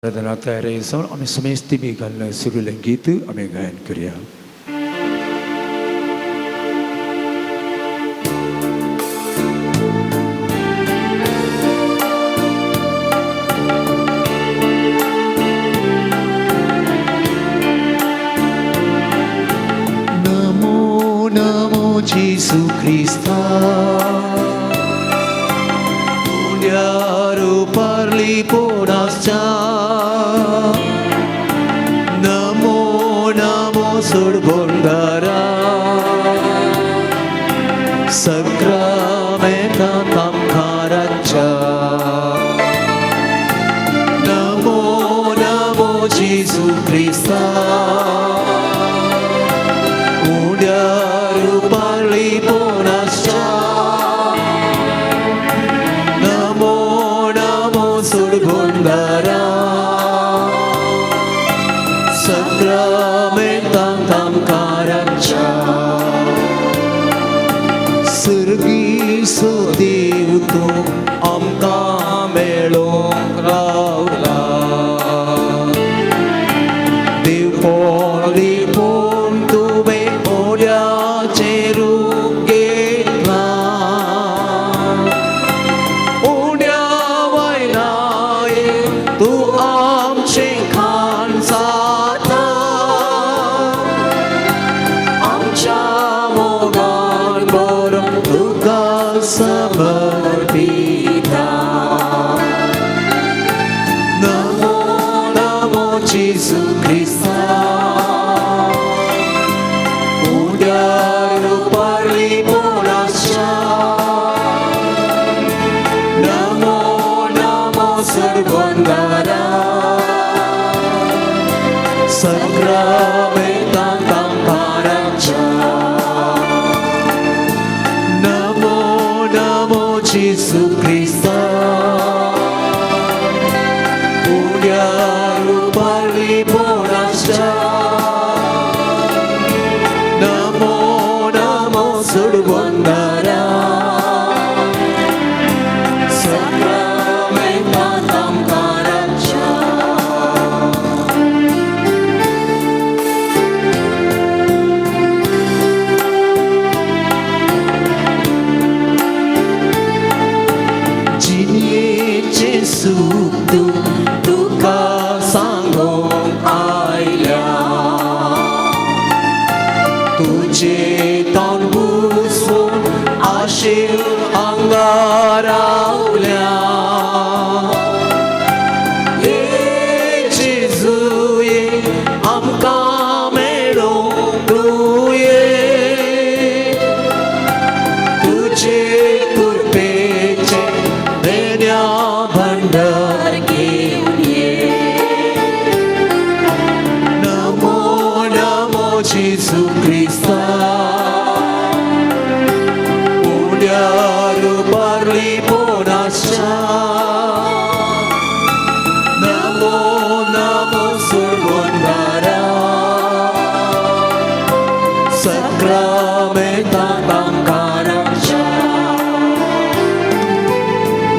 Radhanatharayasam, kami semesti mikalna surulan gitu, kami gayan kerja. Namo Namo Yesus Kristus. Undiaru parli ponascha. Namo Namo Surbundara. Sakramenta Tamkaracha. Namo Namo Yesus Kristus. Undiaru parli ponascha. Surbundara Sakramentam Tamkaracha Surgi Sudev Tu Amta Melong Raula Dev Poli Pon Tu Be Odia Cheru Getla Tu am Khan Sata Amcha Mogan Boram Tuka Samarpita Namo Namo Yesus Kristus Undiaru parli ponascha Namo Namo Surbundara Sakramentam Tamkaracha Namo Namo Yesus Kristus Undiaru parli ponascha Namo Namo Surbundara Sakramentam Tamkaracha Suktu duka sanggung aila Tujhe ton busum ashil angaraulia Ye Jesu ye amka mero duye Tujhe kurpeche denya Bandar Giunie Namo Namo Yesus Kristus Undiaru parli ponascha Namo Namo Surbundara Sakramentam Tamkaracha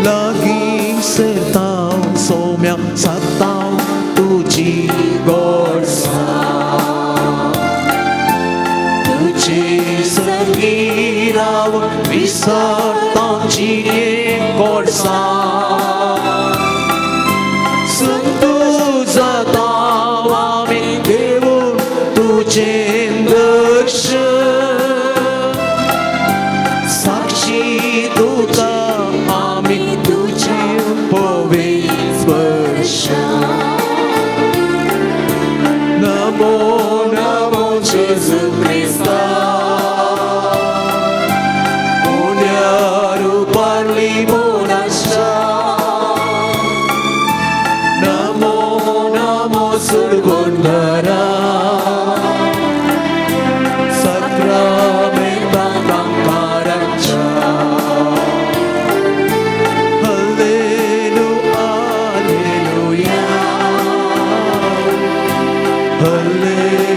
Lagi sertau somya satau tuji gorsa Tuji sangirav visartam chie gorsa Santu zatavami devu tujhe darshan Sakshi duta ami tujhe Povisvarsha Namo Namo Yesus Kristus Undiaru parli ponascha Namo Namo Surbundara Sakramentam Tamkaracha Hallelujah. Hallelujah.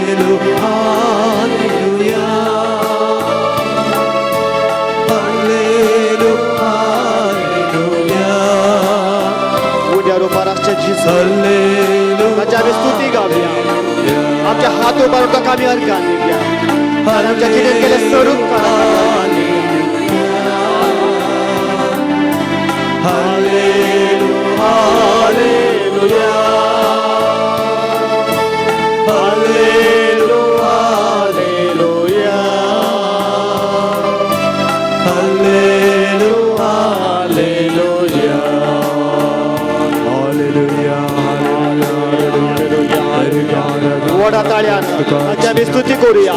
ताची आमी स्तुती गावया आमच्या हात उबारून ताका आमी अर्गान दिवया आणि आमच्या जिणेंत केले स्वरूप ताची आमी स्तुती करूया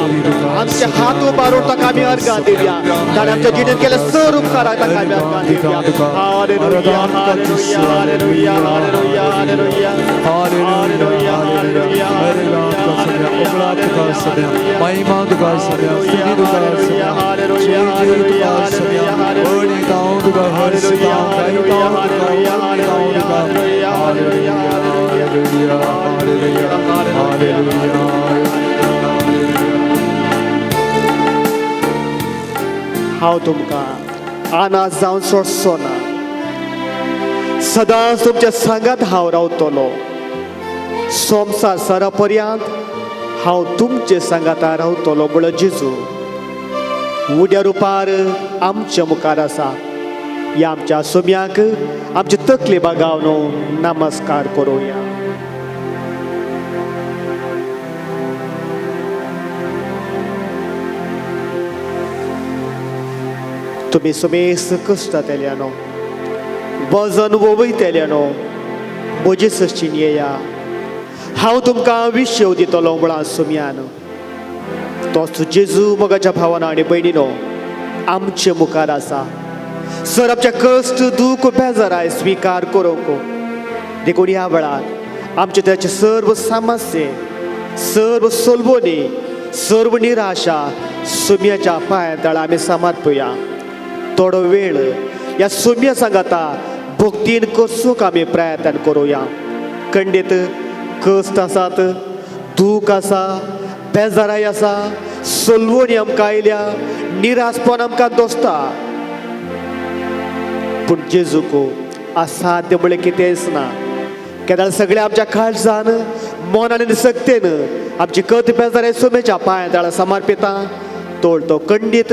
आमचे हात उबारून ताका आमी अर्गान दिवया ताणें आमच्या जिणेंत केले स्वरूप ताका आमी अर्गान दिवया हालेलुया हालेलुया हालेलुया हालेलुया हालेलुया हालेलुया हालेलुया महिमा तुका सगळ्या स्तुती तुका सगळ्या हालेलुया हालेलुया हालेलुया बळी गाव तुका हालेलुया हालेलुया हालेलुया हालेलुया हालेलुया हालेलुया हांव तुमकां अनाथ जावन सोडचो ना सदांच तुमच्या सांगात हांव रावतलो संवसार सरा पर्यंत हांव तुमचे सांगाता रावतलो म्हणून जेजू उड्या रुपार आमच्या मुखार आसा ह्या आमच्या सोम्याक आमचे तकले बागावन नमस्कार करूया तुम्ही समेस कश्टांतल्यानो वजन वोवयतल्यानो म्हजी सश्टीन येया हांव तुमकां विशेव दितलो म्हळ्यार सोम्यान तोच जेजू मोगाच्या भावानो आनी भयणीनो आमचे मुखार आसा सर आमच्या कश्ट दूख बेजाराय स्विकार करूंक देखून ह्या वेळार आमचे त्याचे सर्व समस्ये सर्व सोलवणी सर्व निराशा सोम्याच्या पांयतळा आमी समर्पया थोडो वेळ ह्या सोम्या सांगाता भक्तीन कसोक आमी प्रयत्न करूया खंडीत कश्ट आसात दूख आसा बेजाराय आसा सोलवणी आमकां आयल्या निराशपण आमकां दोसता पूण जेजूको असाध्य म्हळ्यार कितेंच ना केदार सगळे आमच्या काळजान मोनान आनी सक्तेन आमची कथ बेजाराय सोम्याच्या पांयतळा समर्पिता तोळ तो खंडीत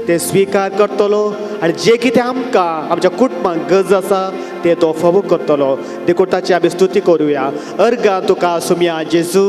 ते स्विकार करतलो आनी जे कितें आमकां आमच्या कुटुंबाक गरज आसा ते तो फावो करतलो देखून ताची आमी स्तुती करूया अर्गां तुका सोम्या जेजू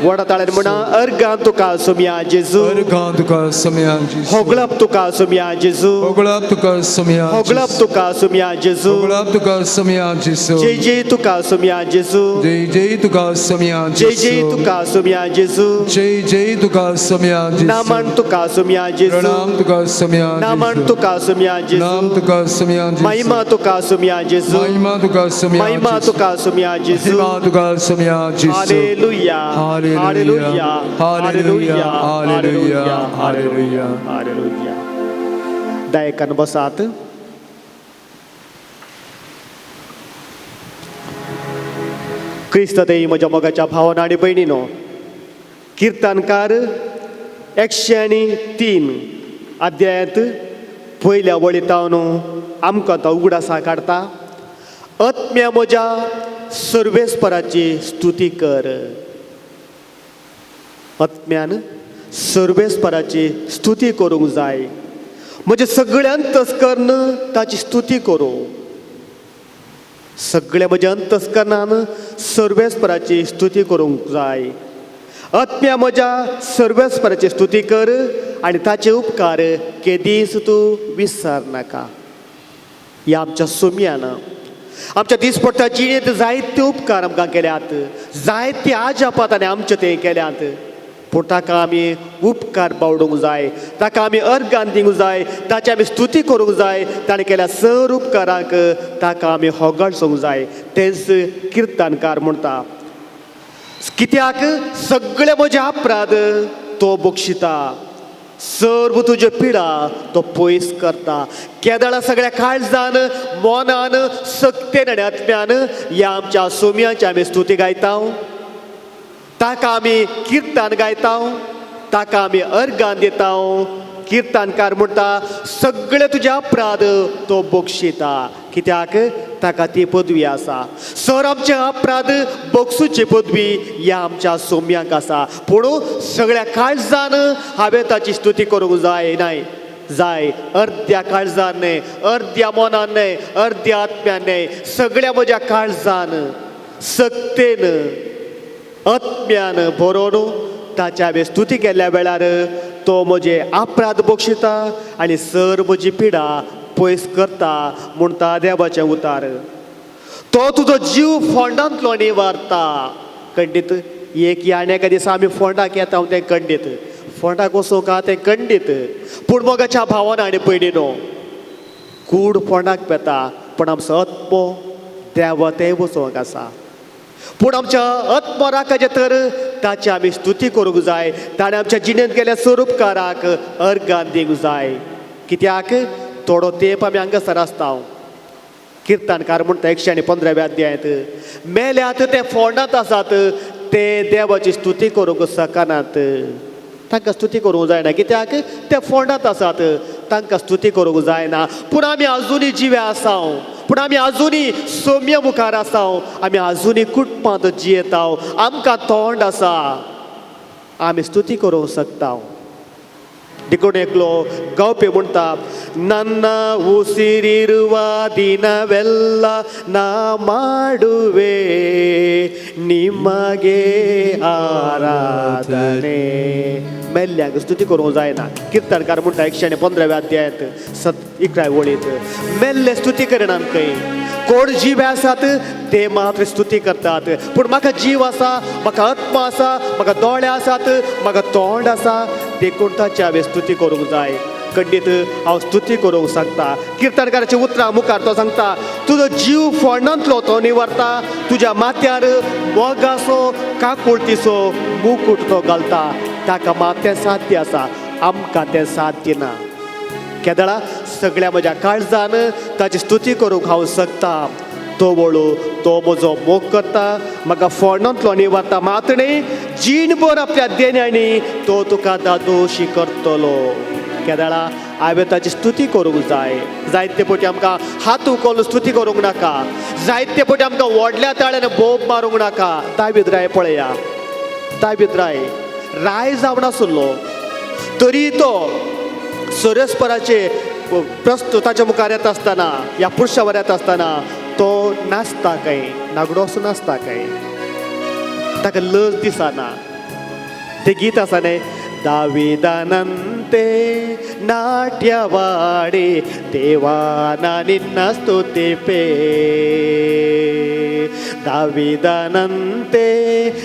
वडा ताळेन म्हणा अर्गां तुका सोम्या जेजू अर्गां तुका सोम्या जेजू होगळप तुका सोम्या जेजू होगळप तुका सोम्या होगळप तुका सोम्या जेजू होगळप तुका सोम्या जेजू जय जय तुका सोम्या जेजू जय जय तुका सोम्या जय जय तुका सोम्या जेजू जय जय तुका सोम्या जेजू नामन तुका सोम्या जेजू प्रणाम तुका सोम्या नामन तुका सोम्या जेजू नाम तुका सोम्या जेजू महिमा तुका सोम्या जेजू महिमा तुका सोम्या महिमा तुका सोम्या जेजू महिमा तुका सोम्या जेजू हालेलुया हालेलुया हालेलुया हालेलुया हालेलुया हालेलुया दायकान बसात क्रिस्त देई म्हज्या मोगाच्या भावानो आनी भयणीनो किर्तनकार 103 अध्यायांत पयल्या वळीतावन आमकां तो उगडासा काडटा आत्म्या म्हज्या सर्वेस्पराची स्तुती कर आत्म्यान सर्वेस्पराची स्तुती करूंक जाय म्हणजे सगळे अंतस्करण ताची स्तुती करूं सगळे म्हज्या अंतस्करणान सर्वेस्पराची स्तुती करूंक जाय आत्म्या म्हज्या सर्वेस्पराची स्तुती कर आनी ताचे उपकार केदीस तूं विसर नाका ह्या आमच्या सोम्यान आमच्या दिसपट्ट्या जिणेंत जायते उपकार आमकां केल्यात जायते आजापात आनी आमचे ते केल्यात पूण ताका आमी उपकार बावडूंक जाय ताका आमी अर्गान दिवंक जाय ताची आमी स्तुती करूंक जाय ताणें केल्या सर उपकाराक ताका आमी होगळसोंक जाय तेच किर्तनकार म्हणटा कित्याक सगळे म्हजे अपराध तो बक्षिता सर्व तुजे पिडा तो पयस करता केदळा सगळ्या काळजान मोनान सक्तेन आनी आत्म्यान ह्या आमच्या सोम्याची आमी स्तुती गायता ताका आमी किर्तन गायता ताका आमी अर्गान दिता किर्तनकार म्हणटा सगळे तुझे अपराध तो बक्षिता, कित्याक ताका ती पदवी आसा. सर आमचे अपराध बक्षुची पदवी ह्या आमच्या सोम्यांक आसा. पूण सगळ्या काळजान हांवें ताची स्तुती करूंक जाय अर्ध्या काळजान न्हय, अर्ध्या मनान न्हय, अर्ध्या आत्म्यान न्हय, सगळ्या म्हज्या काळजान सक्तेन आत्म्यान बरोवन ताच्या हांवें स्तुती केल्ल्या वेळार तो म्हजे अपराध बक्षिता आनी सर म्हजी पिडा पयस करता म्हणटा देवाचें उतार. तो तुजो जीव फोंडांतलो निवारता. खंडीत एक एका दिसा आमी फोंडाक येता तें खंडीत, फोंडाक वचूंक आहा तें खंडीत. पूण मोगाच्या भावान आनी पयलीं कूड फोंडाक पेता, पण आमचो आत्मो देवा थंय वचोंक आसा. पूण आमच्या आत्मा राखाचे तर ताची आमी स्तुती करूंक जाय. ताणें आमच्या जिणेंत केल्या स्वरूपकाराक अर्गां दिवंक जाय. कित्याक थोडो तेंप आमी हांगासर आसता. किर्तनकार म्हणटा 115व्या अध्यायांत, मेल्यात ते फोंडांत आसात ते देवाची स्तुती करूंक शकनात. तांकां स्तुती करूंक जायना, कित्याक ते फोंडांत आसात, तांकां स्तुती करूंक जायना. पूण आमी आजुनी जिवे आसा, पूण आमी आजुनी सोम्य मुखार आसा, आमी आजुनी कुटुंबांत जियेता, आमकां तोंड आसा, आमी स्तुती करूंक शकता. देखून एकलो गावपी म्हणटा, ನನ್ನ ಉಸಿರಿರುವ ದಿನವೆಲ್ಲ ನಾ ಮಾಡುವೆ ನಿಮಗೆ ಆರಾಧನೆ. मेल्ल्यांक स्तुती करूंक जायना. किर्तनकार म्हणटा 115व्या अध्यायांत 11व्या वळींत, मेल्ले स्तुती करनात खंय. कोण जीव आसात ते मात्र स्तुती करतात. पूण म्हाका जीव आसा, म्हाका आत्मा आसा, म्हाका दोळे आसात, म्हाका तोंड आसा, देखून ताची हांवें स्तुती करूंक जाय. खंडीत हांव स्तुती करूंक शकता. किर्तनकाराच्या उतरां मुखार तो सांगता, तुजो जीव फोंडांतलो तो निवारता, तुज्या माथ्यार मोगासो काकुळतीचो मुकुट तो घालता. ताका मात तें साध्य आसा, आमकां तें साध्य ना. केदळा सगळ्या म्हज्या काळजान ताची स्तुती करूंक हांव शकता. तो वळू तो म्हजो मोग करता, म्हाका फोंडांतलो निवारता, मात न्ही जीणभर आपल्या देण्यांनी तो तुका दादोशी करतलो. केदळा हांवें ताची स्तुती करूंक जाय. जायते फावटी आमकां हात उखलून स्तुती करूंक नाका, जायते फावटी आमकां व्हडल्या ताळ्यान बोब मारूंक नाका. दावीद राय पळया, दावीद राय जावन नासलो तरी तो सुरेस्पराचे प्रस्तुताच्या मुखार येता आसतना, ह्या पुरुषावर येता आसतना तो नाचता काय, नागडो असो नाचता काय, ताका लज दिसना. ते गीत आसा न्हय, दाविदानंते नाट्यवाडे देवाना निन्ना स्तुतिपे, दाविदानंते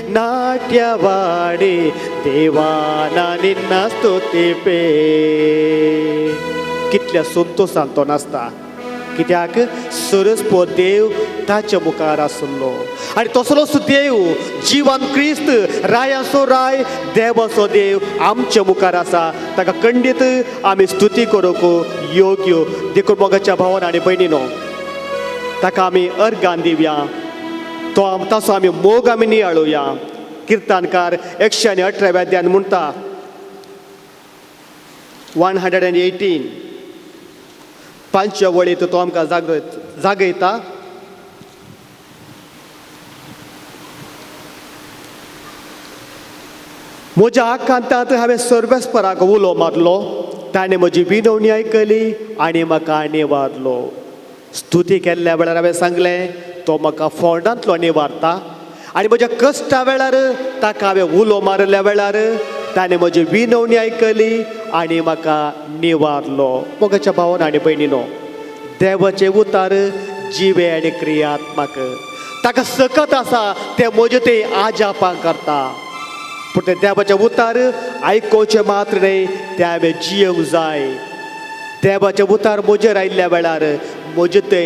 नाट्यवाडे देवाना निन्ना स्तुतिपे. कितल्या संतोशान तो नाचता, कित्याक सरस्पो देव ताच्या मुखार आसलो. आनी तसलोच देव जिवन क्रिस्त रायाचो राय देवाचो देव आमच्या मुखार आसा. ताका खंडीत आमी स्तुती करूंक योग्य. देखून मोगाच्या भावान आनी भयणीनो, ताका आमी अर्गां दिवया, ताचो आमी मोग आमी नियाळुया. किर्तनकार 118व्या अध्यायान म्हणटा 118 5 वळींत तो आमकां जागयता. म्हज्या आकांतांत हांवें सर्वेस्पराक उलो मारलो, ताणें म्हजी विनवणी आयकली आनी म्हाका निवारलो. स्तुती केल्ल्या वेळार हांवें सांगलें तो म्हाका फोंडांतलो निवारता. आनी म्हज्या कश्टा वेळार ताका हांवें उलो मारल्या वेळार ताणें म्हजी विनवणी आयकली आनी म्हाका निवारलो. मोगाच्या भावान आनी भयणीनो, देवाचे उतार जिवे आनी क्रियात्मक. ताका सकत आसा ते म्हजे ते आजापां करता. पूण ते देवाचे उतार आयकोवचे मात्र न्हय, ते हांवें जियोंक जाय. देवाचे उतार म्हजेर आयिल्ल्या वेळार म्हजे ते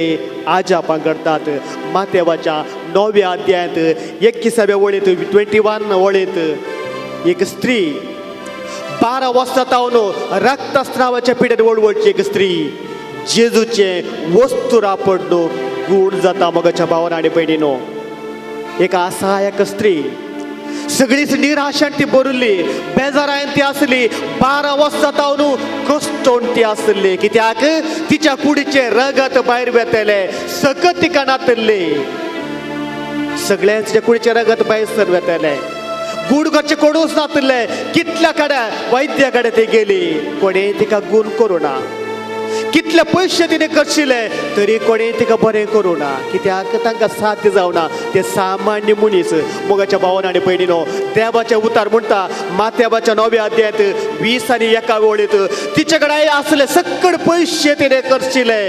आजापां करतात. मातेवाच्या 9व्या अध्यायांत 21व्या वळींत 21 वळींत एक स्त्री 12 वर्सां तावन रक्तस्रावाच्या पिडेर वळवळची एक स्त्री जेजूचे वस्तू रापड गूण जाता. मोगाच्या भावान आनी भयणीनो, एक असहायक स्त्री सगळीच निराशान ती बरली बेजारायन ती असली 12 वर्सां तावन कश्टोन ती असली कित्याक तिच्या कुडीचे रगत भायर वेतले सकत तिका नातले सगळ्यांच्या कुडीचे रगत भायर सर वेतले गूण करचे कोणूच नातले कितल्या कड्या वैद्या कडेन ती गेली कोणे तिका गूण करूना कितले पयशे तिने करशिले तरी कोणी तिका बरें करूं ना कित्याक तांकां साध्य जावना ते सामान्य मनीस मोगाच्या भावान आनी भयणीनो देवाचे उतार म्हणटा माथेवाच्या 9व्या अध्यायात 20 आनी 1 वळीत तिचे कडेन आसले सक्कड पयशे तिने करशिले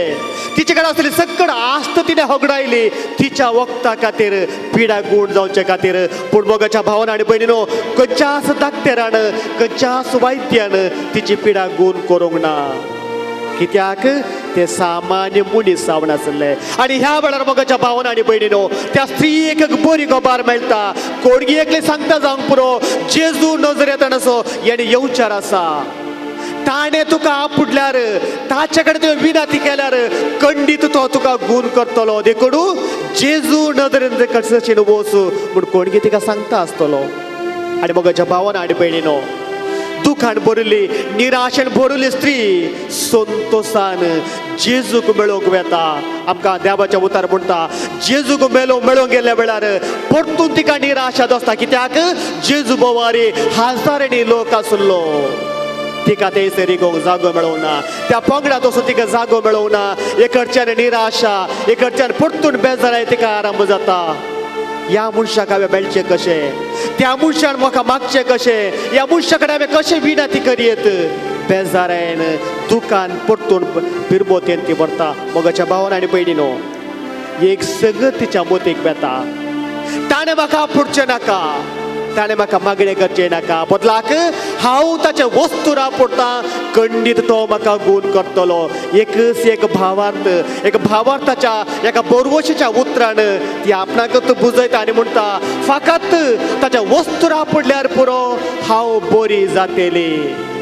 तिचे कडेन आसली सक्कड आस्त तिने होगडायली तिच्या वखदा खातीर पिडा गूण जावचे खातीर पूण मोगाच्या भावान आनी भयणीनो खंयच्याच दाक्तेरान खंयच्याच वैद्यान तिची पिडा गूण करूंक ना कित्याक ते सामान्य मनीस जावन आसले आनी ह्या वेळार मोगाच्या भावान आनी भयणीनो त्या स्त्रीक एक बरी गोबार मेळटा कोणगी एकले सांगता जावंक पुरो जेजू नजरेंतल्यान असो हेणे येवचार आसा ताणे तुका आपडल्यार ताचे कडेन तुवें विनंती केल्यार खंडीत तो तुका गूण करतलो देखून जेजू नजरेन कशें वच म्हूण कोणगी तिका सांगता आसतलो आनी मोगाच्या भावान आनी भयणीनो दुखान भरली निराशेन भरली स्त्री संतोषान जेजूक मेळोंक वेता आमकां देवाचे उतार म्हणटा जेजूक मेळोंक गेल्या वेळार परतून तिका निराशा आसता कित्याक जेजू बोवारी हजारांनी लोक आसलो तिका थंयसर रिगोंक जागो मेळोना त्या पंगडात वचून तिका जागो मेळोना एक कडच्यान निराशा एक कडच्यान परतून बेजाराय तिका आरंभ जाता ह्या मनशाक हांवें मेळचें कशें त्या मनशान म्हाका मागचें कशें ह्या मनशा कडेन हांवें कशें विनंती करीत बेजारायन दुखान परतून बिरबोतेन ती व्हरता मोगाच्या भावान आनी भयणीनो एक सगत तिच्या मोतीक वेता ताणें म्हाका आपडचें नाका ताणें म्हाका मागणें करचें नाका बदलाक हांव ताचे वस्तूर आपडटा खंडीत तो म्हाका गूण करतलो एकच एक भावार्थाच्या एका बोरवशीच्या उतरान ती आपणाकच बुजयता आनी म्हणटा फकत ताच्या वस्तूर आपडल्यार पुरो हांव बरी जातेली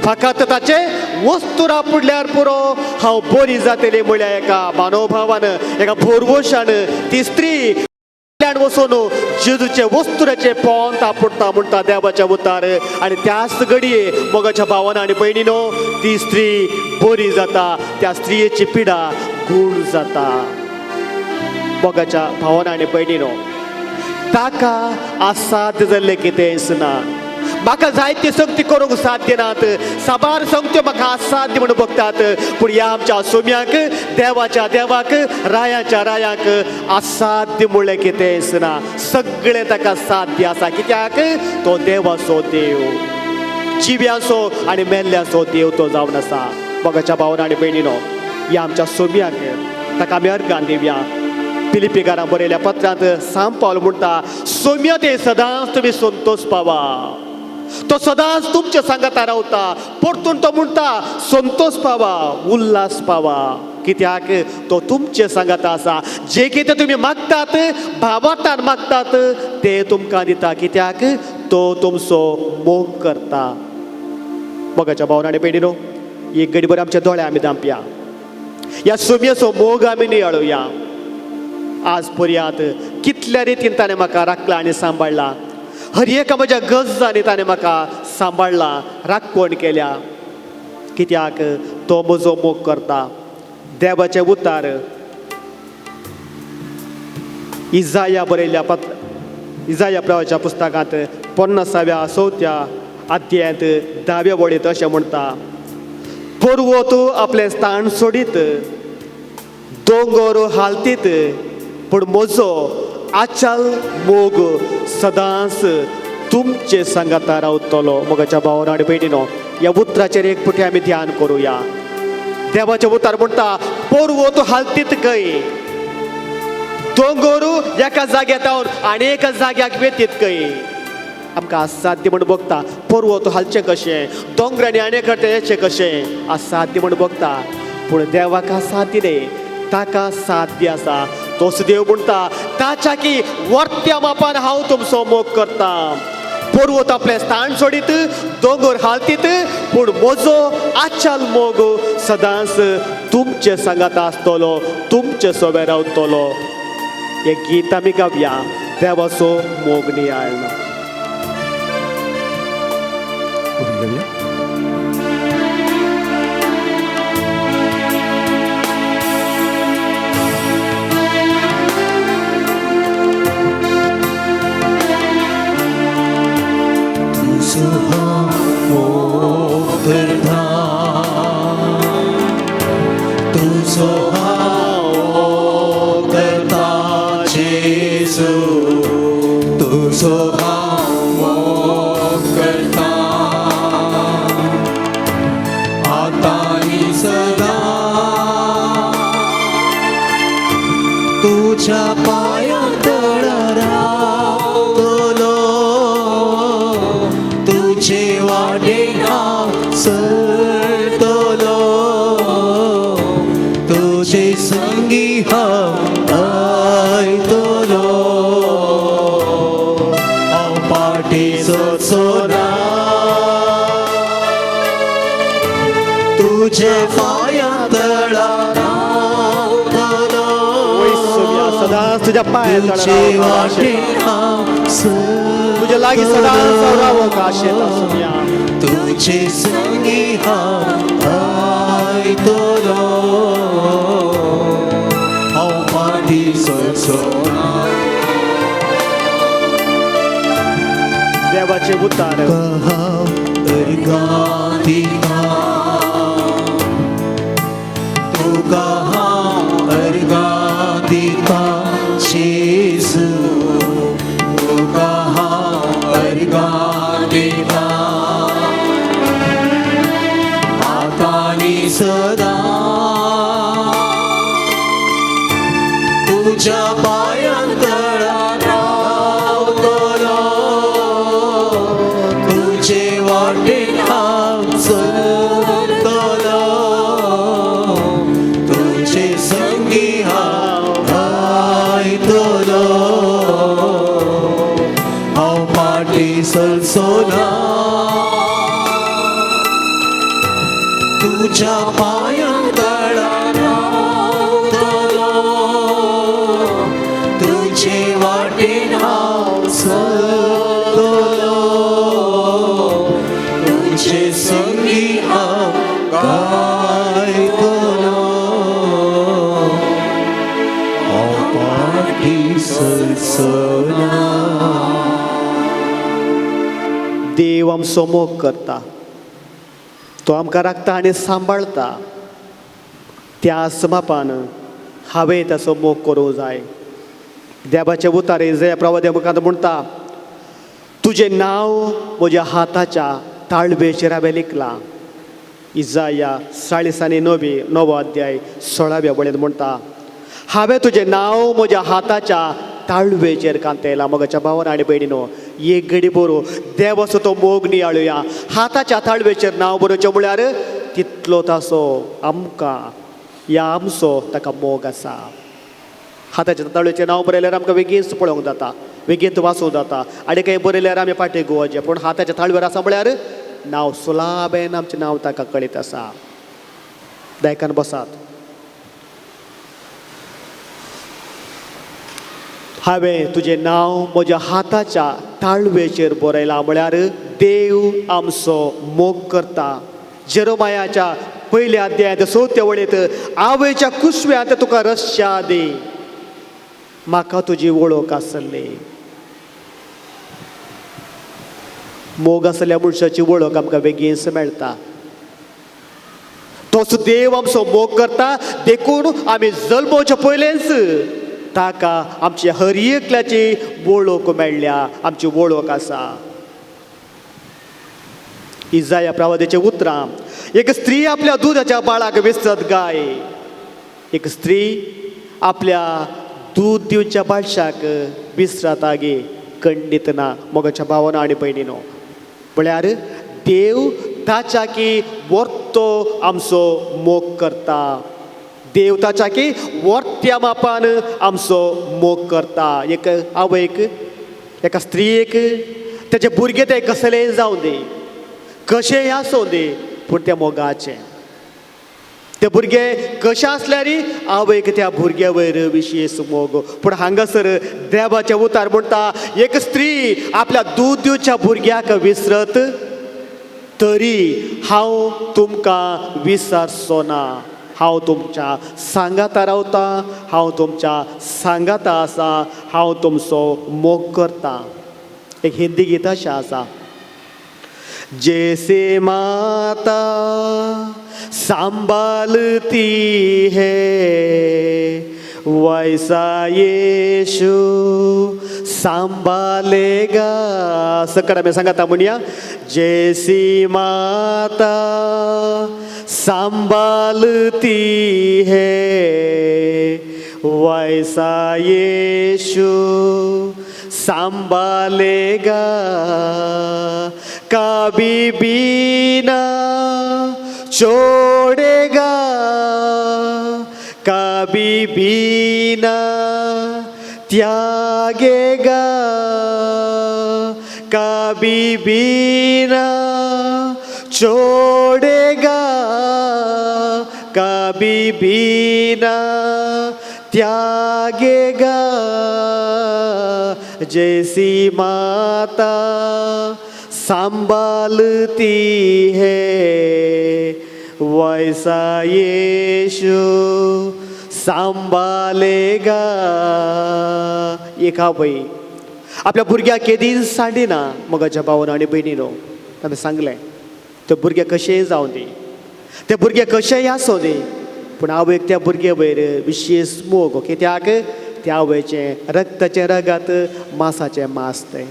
फकत ताचे वस्तूर आपडल्यार पुरो हांव बरी जातेली म्हळ्यार एका मानवभावान एका बोरवशान ती स्त्री वचून जेजूचे वस्तुराचे पोंत आपडटा म्हणटा देवाच्या उतार आनी त्याच घडये मोगाच्या भावान आनी भयणीनो ती स्त्री बरी जाता त्या स्त्रियेची पिडा गूण जाता मोगाच्या भावान आनी भयणीनो ताका असाध्य जाल्लें कितेंच ना म्हाका जायत्यो संगती करूंक साध्य नात साबार संगत्यो म्हाका असाध्य म्हणून बगतात पूण ह्या आमच्या सोम्याक देवाच्या देवाक रायाच्या रायाक असाध्य म्हणलें कितेंच ना सगळें ताका साध्य आसा कित्याक तो देवाचो देव जिव्यांचो आनी मेल्ल्यांचो देव तो जावन आसा मोगाच्या भावान आनी भयणीनो ह्या आमच्या सोम्याक ताका आमी अर्गान दिवया फिलिपिकारांक बरयल्या पत्रांत सांब पावल म्हणटा सोम्य ते सदांच तुमी संतोष पावा तो सदांच तुमच्या सांगाता रावता परतून तो म्हणटा संतोष पावा उल्हास पावा कित्याक तो तुमचे सांगाता आसा जे कितें तुमी मागतात भावार्थान मागतात ते तुमकां दिता कित्याक तो तुमचो मोग करता मोगाच्या भावान आनी भयणीनो एक घडीभर आमचे दोळे आमी धांपया ह्या सोम्येचो मोग आमी नियाळुया आज पर्यांत कितल्या रितीन ताणें म्हाका राखला आनी सांबाळला हर एका म्हज्या गरजांनी ताणें म्हाका सांबाळला राखण केल्या कित्याक तो म्हजो मोग करता देवाचे उतार इजाया बरयल्ल्या इजाया प्रवाच्या पुस्तकांत 50व्या 4थ्या अध्यायांत 10व्या वळीत अशें म्हणटा पर्वत आपलें स्थान सोडीत दोंगर हालतीत पूण म्हजो आचाल मोग सदांच तुमचे सांगाता रावतलो मोगाच्या भावान आनी भयणीनो ह्या उतराचेर एक पुटी आमी ध्यान करुया देवाचे उतार म्हणटा पर्वत हालतीत खंय दोंगर एका जाग्यार आनी एका जाग्याक वेतीत खंय आमकां असाध्य म्हण बगता पर्वत हालचें कशें दोंगरांनी आनी येचें कशें असाध्य म्हण बगता पूण देवाक असाध्य न्ही ताका साध्य आसा तोच देव म्हणटा ताच्या की वर्त्या मापान हांव तुमचो मोग करता पर्वत आपलें स्थान सोडीत दोंगर हालतीत पूण म्हजो आचाल मोग सदांच तुमचे सांगाता आसतलो तुमचे सोबे रावतलो हें गीत आमी गावया देवाचो मोग नियाळना घेऊया. तुझ्या पायात रावतलो तुझे वाटे सरतलो तुझे संगी आयतलो हांव पाठीचो सोना तुझे पायात सदांच तुझ्या पायात तुझ्या लागीं सदांच रावो काशेत आसुया. तुझे संगी आयतलो हांव पाठीचो सोना. देवाचे उतार अर्गातिका तुका अर्गातिका जेजू तुका अर्गातिका आतानी सदा तुझ्या पायांत रावतलो तुझे वाटेन हांव चलतलो तुझे संगी हांव आयतलो हांव पाटी सलसोना तुझ्या पायांत रावतलो तुझे वाटेन हांव चलतलो तुझे संगी हांव गायतलो हांव पाटी सलसोना. देव आमचो मोग करता, तो आमकां राखता आनी सांबाळता. त्या मापान हांवें ताचो मोग करूंक जाय. देवाचे उतार इसाया प्रवादी मुखार म्हणटा, तुजें नांव म्हज्या हाताच्या ताळवेचेर हांवें लिखलां. इसाया 49 अध्याय 16व्या वळेन म्हणटा, हांवें तुजें नांव म्हज्या हाताच्या ताळवेचेर कांतयलां. मोगाच्या भावान आनी भयणीनो, एक घडी बरो देवाचो तो मोग नियाळुया. हाताच्या ताळवेचेर नांव बरोवचें म्हळ्यार तितलो ताचो आमकां या आमचो ताका मोग आसा. हाताच्या ताळवेचेर नांव बरयल्यार आमकां बेगीन पळोवंक जाता, बेगीन वाचूंक जाता. आनी खंय बरयल्यार आमी पाटी गोवाचे, पूण हाताच्या ताळवेर आसा म्हळ्यार नांव सुलाबेन आमचें नांव ताका कळीत आसा. दायकान बसात. हांवें तुजें नांव म्हज्या हाताच्या ताळवेचेर बरयलां म्हळ्यार देव आमचो मोग करता. जेरोमायाच्या 1 अध्यायात 4 वळेंत, आवयच्या कुसव्यांत तुका रस्या दे, म्हाका तुजी वळख आसली. मोग आसल्या मनशाची वळख आमकां बेगीन मेळटा. तोच देव आमचो मोग करता, देखून आमी जल्मोवच्या पयलेंच ताका आमची हर एकल्याची वळख मेळ्ळ्या, आमची वळख आसा. इसाया प्रवादीचे उतरां, एक स्त्री आपल्या दुधाच्या बाळाक विसरत गाय. एक स्त्री आपल्या दूध दिवच्या बाळशाक विसरता गे, खंडीत ना. मोगाच्या भावानो आनी भयणीनो, म्हळ्यार देव ताच्या की वर्तो आमचो मोग करता. देव ताच्या की वर्त्या मापान आमचो मोग करता. एक आवयक, एका स्त्रीयेक तेजे भुरगे ते कसलेय जावं दे, कशेंय आसूं दे, पूण त्या मोगाचें. ते भुरगे कशें आसल्यार आवयक त्या भुरग्या वयर विशेश मोग. पूण हांगासर देवाचे उतार म्हणटा, एक स्त्री आपल्या दूध दिवच्या भुरग्याक विसरत तरी हांव तुमकां विसरचो ना. हांव तुमच्या सांगाता रावता, हांव तुमच्या सांगाता आसा, हांव तुमचो मोग करता. एक हिंदी गीत अशें आसा. जैसे माता संभालती है वैसा यीशु संभालेगा. सकरा में सांगाता म्हणया. जैसी माता संभालती है वैसा यीशु संभालेगा. कभी भी ना छोड़ेगा, कभी भी ना त्यागेगा, कभी भी ना छोड़ेगा, कभी भी ना त्यागेगा. जैसी माता संभालती है वैसा यीशु सांभाळेगा. एक आवय आपल्या भुरग्याक केदीन सांडिना. मगाच्या भावानो आनी भयणीनो, हांवें सांगलें ते भुरगे कशेंय जावं दी, ते भुरगे कशेंय आसूं दी, पूण आवयक त्या भुरग्या वयर विशेश मोग. कित्याक त्या आवयचें रक्ताचें रगत, मांसाचें मांस तें.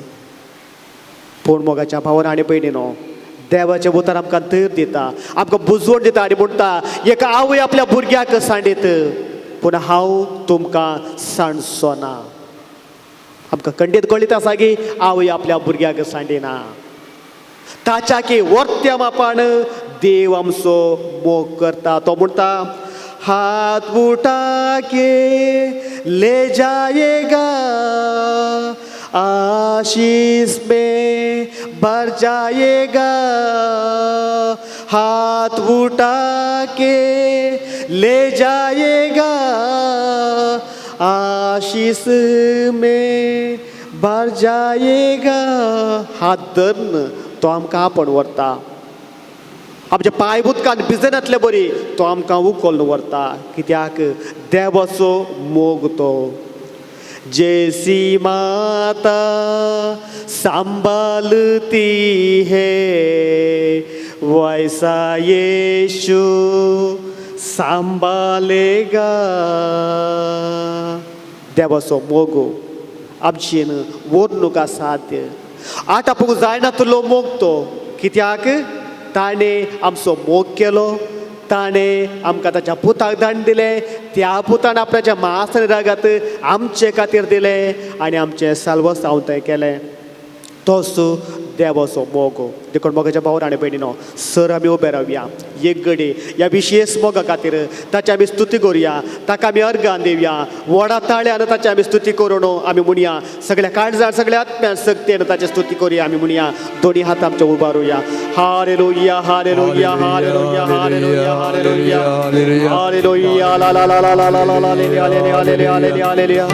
पूण मोगाच्या भावानो आनी भयणीनो, देवाचें उतर आमकां धैर्य दिता, आमकां बुजवण दिता आनी म्हणटा एक आवय आपल्या भुरग्याक सांडीत, पूण हांव तुमकां सांडचो ना. आमकां खंडीत कळीत आसा की आवय आपल्या भुरग्याक सांडिना. ताच्या की वर्त्या मापान देव आमचो मोग करता. तो म्हणटा हात उठा के ले जाएगा, आशीष में भर जाएगा. हाथ उठा के ले जाएगा, आशीष में भर जाएगा. हात धरून तो आमकां आपण व्हरता. आमचे पांय उदकान भिजनातले बरी तो आमकां उखलून व्हरता. कित्याक देवाचो मोग तो. जैसी माता संभालती है वैसा यीशु संभालेगा. देवाचो मोग आमचेन वर्णूक साध्य आटापूंक जायना तुलो मोग तो. कित्याक ताणें आमचो मोग केलो, ताणें आमकां ताच्या पुताक दान दिलें, त्या पुतान आपणाच्या मांस आनी रगत आमचे खातीर दिलें आनी आमचें साल्वसांव केलें. तोच देवाचो मोग. देखून मोगाच्या भावानो आनी भयणीनो, सर आमी उबे रावया एक घडी ह्या विशेश मोगा खातीर ताची आमी स्तुती करुया, ताका आमी अर्गान दिवया. व्हडा ताळ्यान ताची आमी स्तुती करून आमी म्हणया. सगळ्या काळजान सगळ्या आत्म्यान सक्तीन ताची स्तुती करुया. आमी म्हणया दोनी हात आमचे उबारुया. हालेलुया हालेलुया हालेलुया हालेलुया हालेलुया हालेलुया ला ला ला ला ला ला ला ला ले ले ले ले ले ले ले हालेलुया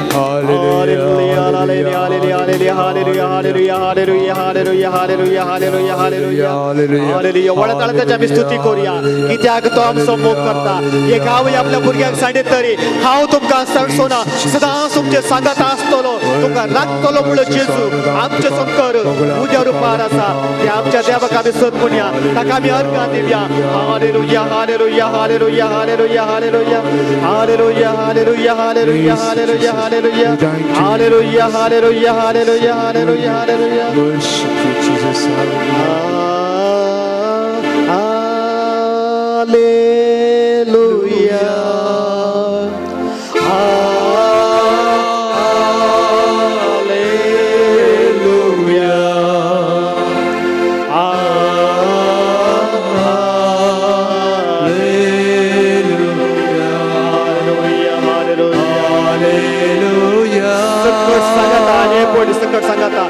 हालेलुया ला ले ले हालेलुया हालेलुया हालेलुया हालेलुया हालेलुया हालेलुया हालेलुया हालेलुया हालेलुया. व्हडा ताळ्यान आमी स्तुती करुया. कित्याक तो आमचो मोग करता. एक आवय आपल्या भुरग्याक सांडीत तरी हांव तुमकां सांडचो ना. सदांच तुमचे सांगात आसतलो, तुमकां राखतलो म्हणून जेजू आमचे संकर उद्या रुपार आसा. ते आमच्या देवाक आमी सत म्हणया, ताका आमी अर्गां दिवया. हालेलुया हालेलुया हालेलुया हालेलुया हालेलुया हालेलुया हालेलुया हालेलुया हालेलुया हालेलुया हालेलुया हालेलुया हालेलुया हालेलुया हालेलुया. Hallelujah. सकट सांगाता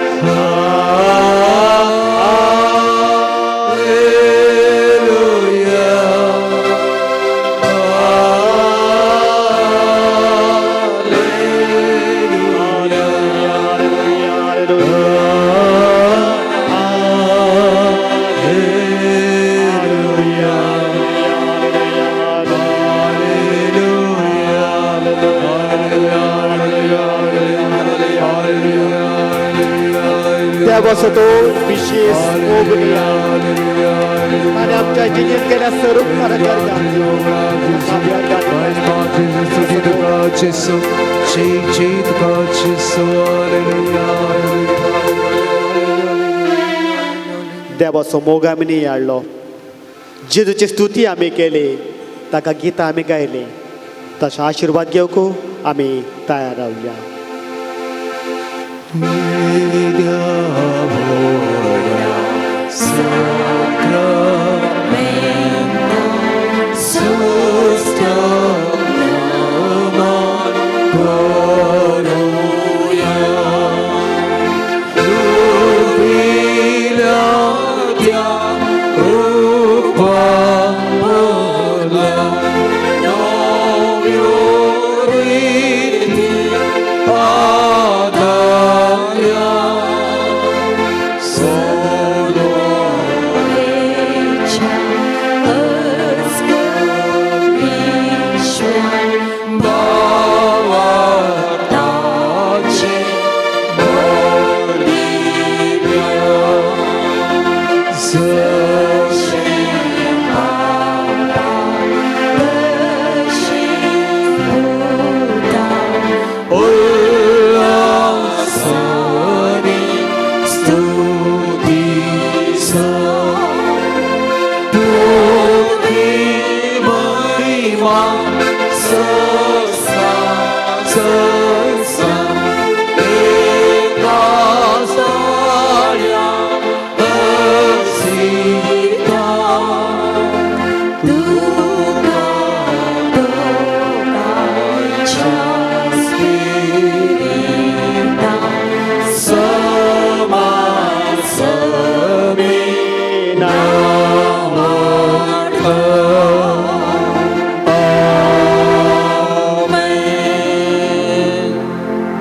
देवाचा तो विशेष मोगरी आणि आमच्या जिल्ह्यात गेल्या सर्व देवाचो मोग आमी नियाळ्ळो. जेजूची स्तुती आमी केली, ताका गितां आमी गायली. तसो आशिर्वाद घेवंक आमी तयार रावया.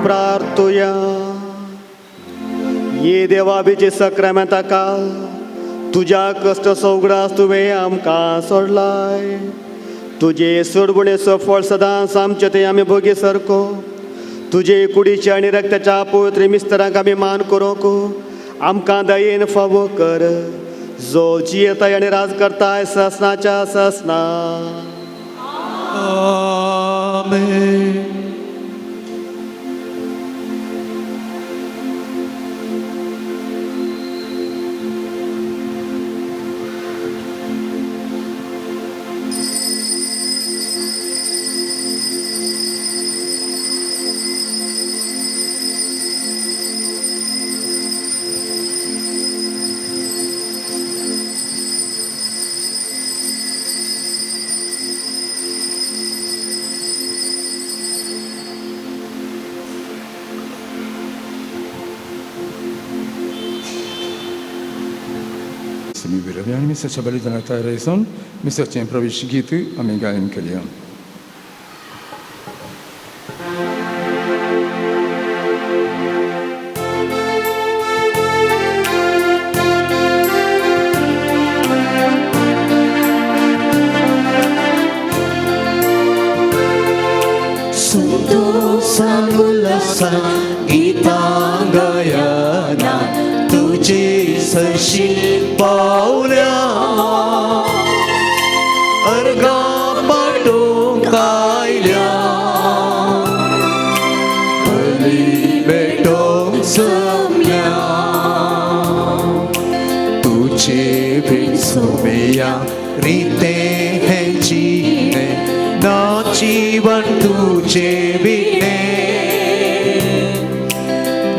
प्रार्थुया. ये देवा बेचे सक्रामेंता काल तुझ्या कष्ट सवगडास तुवें आमकां सोडलाय. तुजे सोडबुणेचो फळ सदांच आमचे ते आमी भोगी सारको. तुजे कुडीच्या आनी रक्ताच्या पवित्र मिस्तरांक आमी मान करूंक आमकां दयेन फावो कर. जो जियेताय आनी राज करताय ससनाच्या ससना. आमेन. Semi birabian misterच्या बलिदानाक तयार आसून मिस्टरचें प्रवेश गीत आमी गायन केलें. संतोषान उल्हासान गितां गायना तुझे सरशील पावल्या. अर्गा पाटोवंक आयल्या बली भेटोवंक जमल्या. तुझे भेट सोमेया रिते हें जिणे ना जीवन तुझे बिने.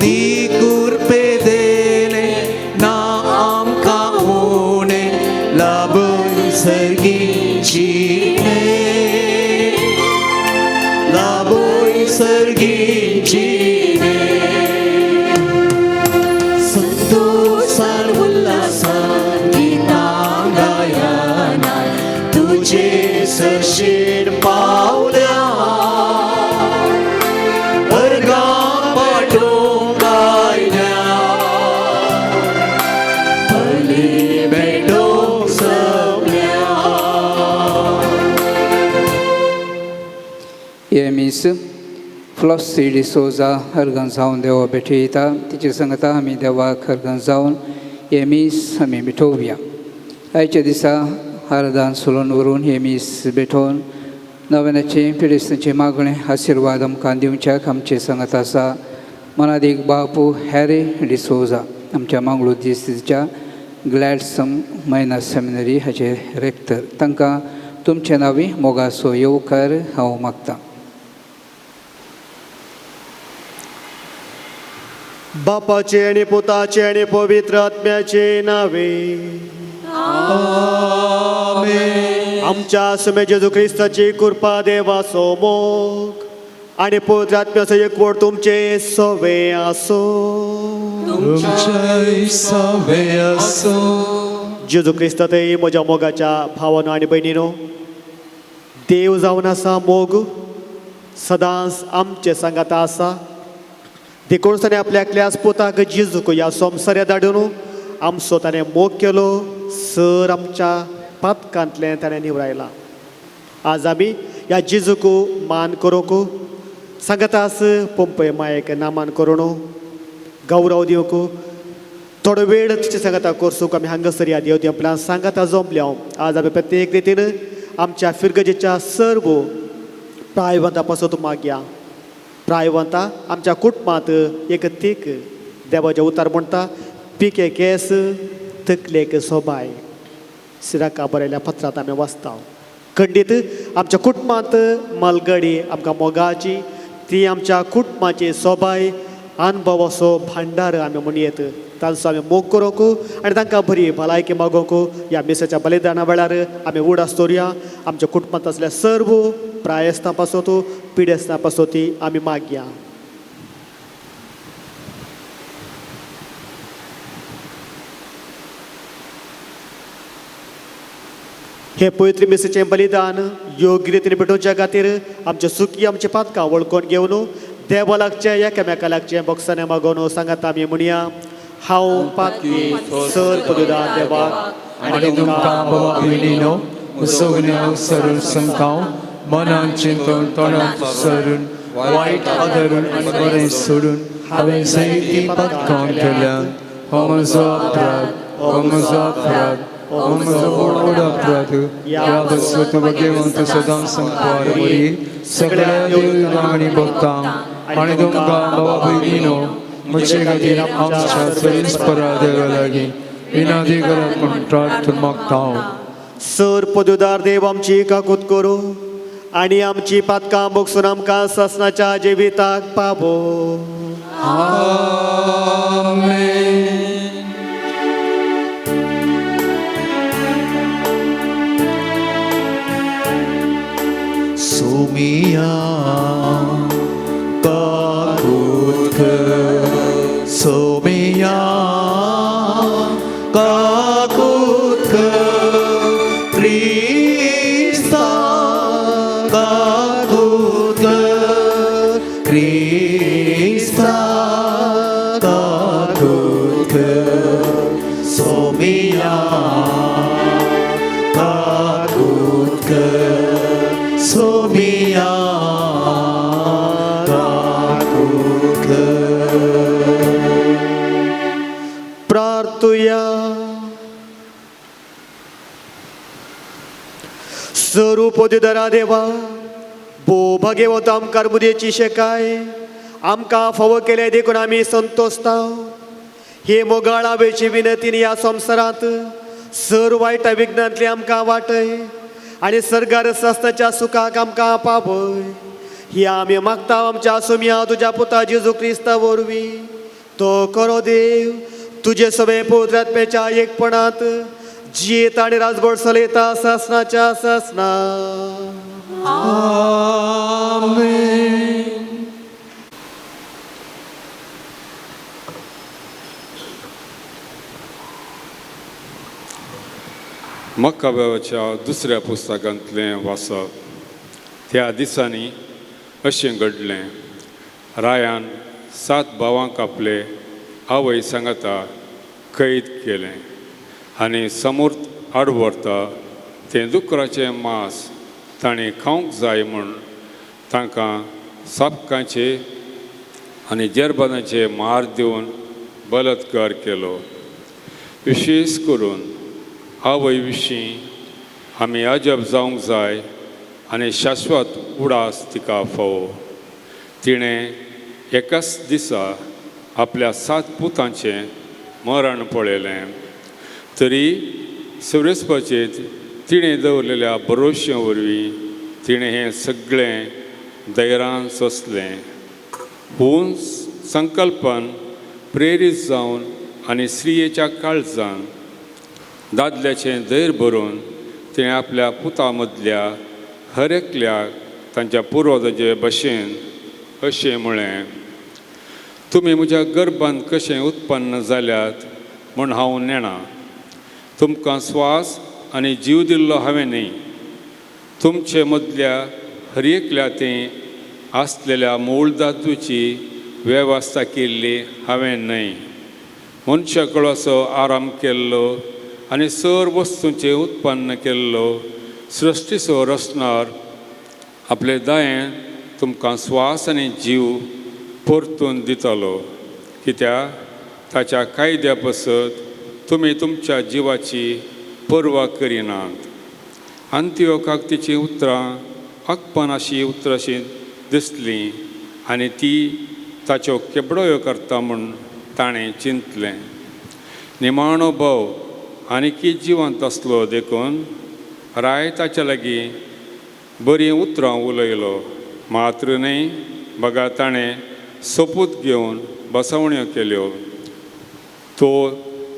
नी कुर्पे देले ना आमकां उणे लाबून सर्गीची लाबून सर्गीची. संतोषान उल्हासान गितां गायना तुझे सरशील पावल्या. अर्गा पाटोवंक आयल्या बली भेटोवंक जमल्या. ये मीस फ्लॉसी डिसोजा हरगन जावन देवा भेटयता तिचे सांगता आमी देवाक हरगन जावन हे मीस आमी भेटोवया. आयच्या दिसा हरदान सोलून व्हरून हे मीस भेटोवन नव्यानाचे पिडेस्तांचे मागणे आशिर्वाद आमकां दिवच्याक आमचे सांगत आसा मनादीक बापू हॅरी डिसोजा आमच्या मांगळूर दिसच्या ग्लॅडसम मायनर सेमिनरी हाचे रेक्टर तांकां तुमचे नांवी मोगासो येवकार हांव मागतां. बापाचे आणि पुताचे आणि पवित्र आत्म्याचे नावे आमच्या सुमे जेजू ख्रिस्ताची कृपा देवाचो मोग आणि पवित्र आत्म्याचो एकवट तुमचे सवे आसो. जेजू ख्रिस्तातय म्हज्या मोगाच्या भावानो आनी भयणीनो, देव जावन आसा मोग सदांच आमचे सांगात आसा. देखून ताणें आपल्या एकल्याच पुताक जेजूक ह्या संवसारांत धाडून आमचो ताणें मोग केलो. सर आमच्या पातकांतलें ताणें निवडायला. आज आमी ह्या जेजूक मान करूंक सांगत आस पंपय मायेक नामान करून गौरव दिवंक थोडो वेळ तिचे सांगता करसूक आमी हांगासर ह्या देव देंपलां सांगता जमल्या. आज आमी प्रत्येक रितीन आमच्या फिरगजेच्या सर्व प्रायवंता पासून मागया. प्रायवंता आमच्या कुटुंबांत एक तीक देवाचें उतार म्हणटा पिके केस तकलेक सोबाय सिराका बरयल्या पत्रांत आमी वाचता. खंडीत आमच्या कुटुंबांत मलगडी आमकां मोगाची ती आमच्या कुटुंबाची सोबाय अनुभवाचो भांडार आमी म्हणयेत. तांचो आमी मोग करूंक आनी तांकां बरी भलायकी मागोवंक ह्या मिसाच्या बलिदाना वेळार आमी उडास दवरया. आमच्या कुटुंबांत आसल्या सर्व प्रायस्तां पासून पिडेस्तां पासून ती आमी मागया. हे पवित्र मिसेचें बलिदान योग्य रितीन पेटोवच्या खातीर आमचे सुखी आमचे पातकां वळखून घेवन देवा लागचें एकामेका लागचें बक्षांनी मागोवन सांगात आमी म्हणया. हांव पातकी सर पदुदार देवाक आनी तुमकां बाबा भयणीनो सगळ्यांक सरळ सांगतां मनान चिंतून तोंडांत सरून वायट आदरून आनी बरें सोडून हांवें जायतीं पातकां केल्यात. हो म्हजो अपराध हो म्हजो व्हड अपराध. ह्या बसवत भगवंत सदां संपार बरी सगळ्या देव आनी भक्तांक आनी तुमकां बाबा भयणीनो म्हजे खातीर आमच्या सरीस्परा देवा लागीं विनादिगरात म्हूण प्रार्थना मागतां. सर पदुदार देव आमची काकूत करूं आनी आमची पातकां बगसून आमकां ससनाच्या जिविताक पावो. सोमिया काकूत कर, सोमिया काकूत कर, क्रिस्ता काकूत कर, क्रिस्ता काकूत कर, सोमिया काकूत कर, सोमिया काकूत कर. प्रार्थुया. स्वरूप पदुदारा देवा भो भाग्यवंत आमकां मुदयेची शेकाय आमकां फावो केले देखून आमी संतोसता. हे मोगाळ आवेची विनंतीन ह्या संवसारांत सर वायटा विघ्नांतली आमकां वाटय आनी सर्गार सस्ताच्या सुखाक आमकां पावय. ही आमी मागता आमच्या सुम्या तुज्या पुता जेजू क्रिस्ता वरवीं. तो करो देव तुजे सवे पवित्र आत्म्याच्या एकपणांत जीत आनी राजभर चलयता ससनाच्या ससना. मक्काबाच्या दुसऱ्या पुस्तकांतलें वाचप. त्या दिसांनी अशें घडलें. रायान 7 भावांक आपले आवय सांगाता कैद केलें आनी समूर्त आडवरता तें दुकराचें मांस ताणें खावंक जाय म्हूण तांकां सापकांचे आनी जेरबानाचे मार दिवन बलात्कार केलो. विशेश करून आवय विशीं आमी अजब जावंक जाय आनी शाश्वत उडास तिका फोव. तिणें एकाच दिसा आपल्या 7 पुतांचें मरण पळयलें. तरी सर्वेस्पाचे तिणें दवरलेल्या भरोशे वरवीं तिणें हें सगळें धैर्यान सोंसलें. पूण संकल्पन प्रेरीत जावन आनी स्त्रियेच्या काळजान दादल्याचें धैर्य भरून तिणें आपल्या पुतां मदल्या हर एकल्याक तांच्या पुर्वजाचे भशेन अशें म्हळें, तुमी म्हज्या गर्भांत कशें उत्पन्न जाल्यात म्हूण हांव नेणा. तुमकां स्वास आनी जीव दिल्लो हांवें न्ही. तुमचे मदल्या हर एकल्याचें आसलेल्या मूळ दादूची वेवस्था केल्ली हांवें न्हय. मनशा कळसो आराम केल्लो आनी सर वस्तूंचें उत्पन्न केल्लो सृश्टीचो रचणार आपले दयेन तुमकां स्वास आनी जीव परतून दितलो. कित्याक ताच्या कायद्या पसत तुमी तुमच्या जिवाची पर्वा करिनात. अंत्योखाक तिचीं उतरां अकपणाची उतरां अशीं दिसलीं आनी ती ताच्यो केबडोयो करता म्हूण ताणें चिंतलें. निमाणो भाव आनीकी जिवंत आसलो देखून राय ताच्या लागीं बरीं उतरां उलयलो. मात्र न्हय, बगा ताणें सोपूत घेवन बसवण्यो केल्यो. तो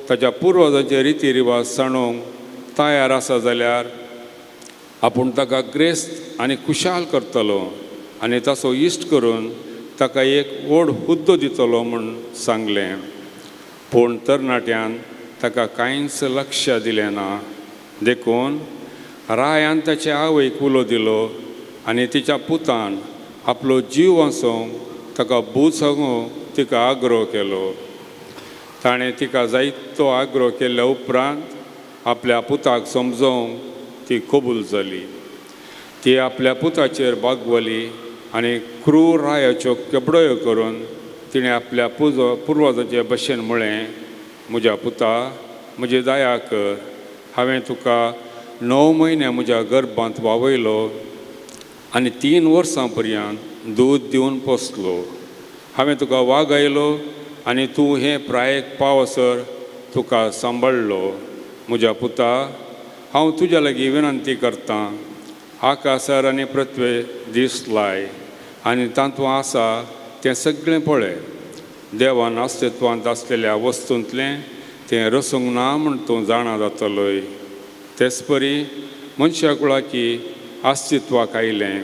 ताच्या पुर्वजांचे रिती रिवाज सांडूंक तयार आसा जाल्यार आपूण ताका ग्रेस्त आनी खुशाल करतलो आनी ताचो इश्ट करून ताका एक व्हड हुद्दो दितलो म्हूण सांगलें. पूण तरणाट्यान ताका कांयच लक्ष दिलें ना. देखून रायान ताचे आवयक उलो दिलो आनी तिच्या पुतान आपलो जीव वाचोवंक ताका बूज सांगूंक तिका आग्रो केलो. ताणें तिका जायतो आग्रो केल्या उपरांत आपल्या पुताक समजोवंक ती कबूल जाली. ती आपल्या पुताचेर बागवली आनी क्रूर रायाच्यो केबडोयो करून तिणें आपल्या पुर्वजाचे भशेन म्हळें, म्हज्या पुता, म्हजी दया कर. हांवें तुका 9 म्हयने म्हज्या गर्भांत वावयलो आनी 3 वर्सां पर्यंत दूद दिवन पोसलो. हांवें तुका वागयलो आनी तूं हे प्रायेक पावसर तुका सांबाळलो. म्हज्या पुता, हांव तुज्या लागीं विनंती करतां, आकाशार आनी पृथ्वे दीस लाय आनी तातूंत आसा तें सगळें पळय. देवान अस्तित्वांत आसलेल्या वस्तूंतलें तें रसूंक ना म्हूण तूं जाणा जातलोय. तेच परी मनशा कुळाची अस्तित्वाक आयलें.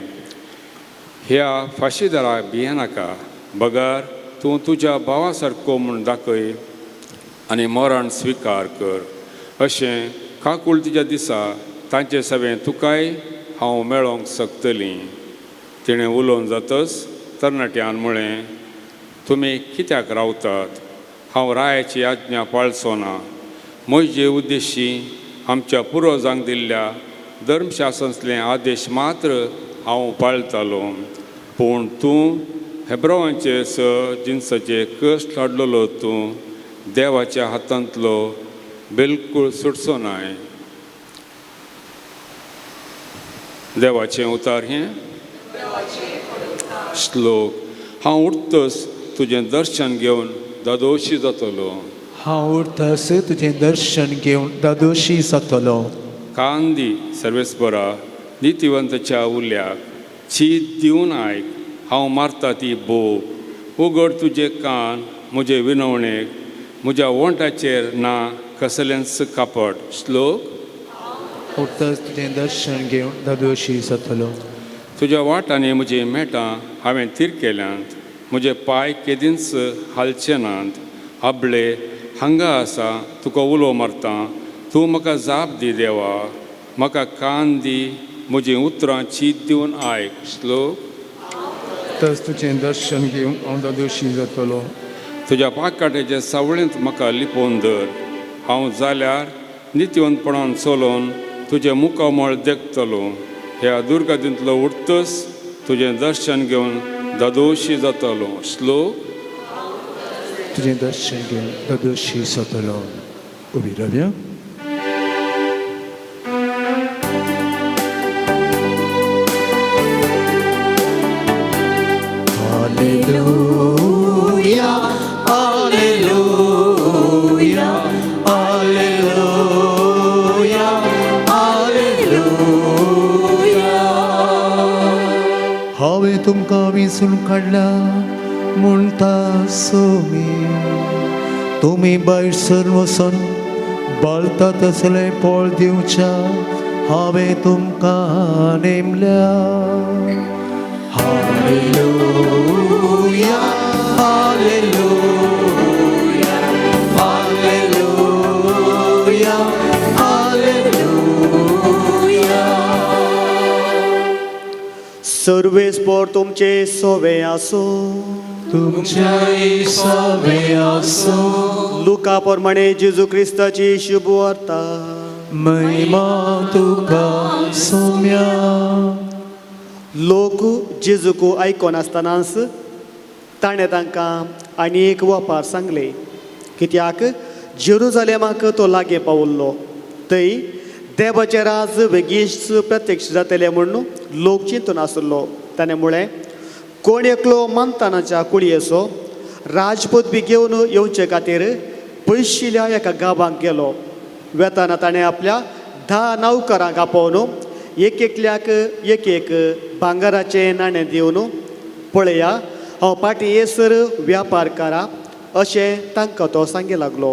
ह्या फाशीदाराक भियेनाका. बगार तूं तुज्या भावा सारको म्हूण दाखय आनी मरण स्विकार कर. अशें काकूळ तिच्या दिसा तांचे सवें तुकाय हांव मेळोंक शकतलीं. तिणें उलोवन जातच तरणाट्यान म्हळें, तुमी कित्याक रावतात? हांव रायाची आज्ञा पाळचो ना. म्हजे उद्देशी आमच्या पुर्वजांक दिल्ल्या धर्मशास्त्रांतले आदेश मात्र हांव पाळटालो. पूण तूं हेब्रोवांचे जिन्साचे कश्ट हाडलेलो तूं देवाच्या हातांतलो बिलकूल सुटचो नाय. देवाचें उतार हें श्लोक. हांव उठतस तुजें दर्शन घेवन दादोशी जातलो. हांव उठतस तुजें दर्शन घेवन दादोशी जातलो. कांदी सर्वेस्परा नितिवंतच्या उल्याक चीत दिवन आयक. हांव मारता ती बोब. उगड तुजे कान म्हजे विनवणेक. म्हज्या वोंटाचेर ना कसलेंच कापड. श्लोक. उठतस तुजें दर्शन घेवन दादोशी जातलो. तुज्या वाटांनी म्हजीं मेटां हांवें तीर केल्यांत. म्हजे पांय केदींच हालचे नात. आबळे हांगा आसा तुका उलो मारता. तूं म्हाका जाप दी देवा. म्हाका कान दी. म्हजीं उतरां चीत दिवन आयक. श्लोक. उठतस तुजें दर्शन घेवन हांव दादोशी जातलो. तुज्या पाकाट्याच्या सावळेंत म्हाका लिपोवन धर. हांव जाल्यार नित्यवंतपणान चलोवन तुजें मुखामळ देखतलो. ह्या दुर्गतींतलो उठतस तुजें दर्शन घेवन दादोशी जातालो. श्लोक तुझें दर्शन घेवन दादोशी जातलो. उबी रावया. Alleluia, alleluia, alleluia, alleluia. हांवें तुमकां विसरून काडला म्हणटा सोमी. तुमी भायर सर वचून बालता तसलें पोळ दिवच्या हांवें तुमकां नेमल्या. Hallelujah, hallelujah, hallelujah, hallelujah. सर्वेस्पर तुमचे सोवे आसो. तुमच्या सवे आसो. लुका प्रमाणे जेजू क्रिस्ताची शुभ वार्ता. महिमा तुका सोम्या. लोक जेजूको आयकोन आसतनाच ताणें तांकां आनी एक वपार सांगले. कित्याक जेरुजालेमाक तो लागीं पावल्लो. थंय देवाचें राज बेगीच प्रत्यक्ष जातलें म्हणून लोक चिंतून आसलो. ताणें म्हळें कोण एकलो मानतानाच्या कुळयेचो राजपूत बी घेवन येवचे खातीर पयशिल्ल्या एका गांवांक गेलो. वेताना ताणें आपल्या 10 नौकरांक आपोवन एक एकल्याक एक एक भांगराचें नाणें दिवन पळया हांव पाटी येसर व्यापार करा अशें तांकां तो सांगे लागलो.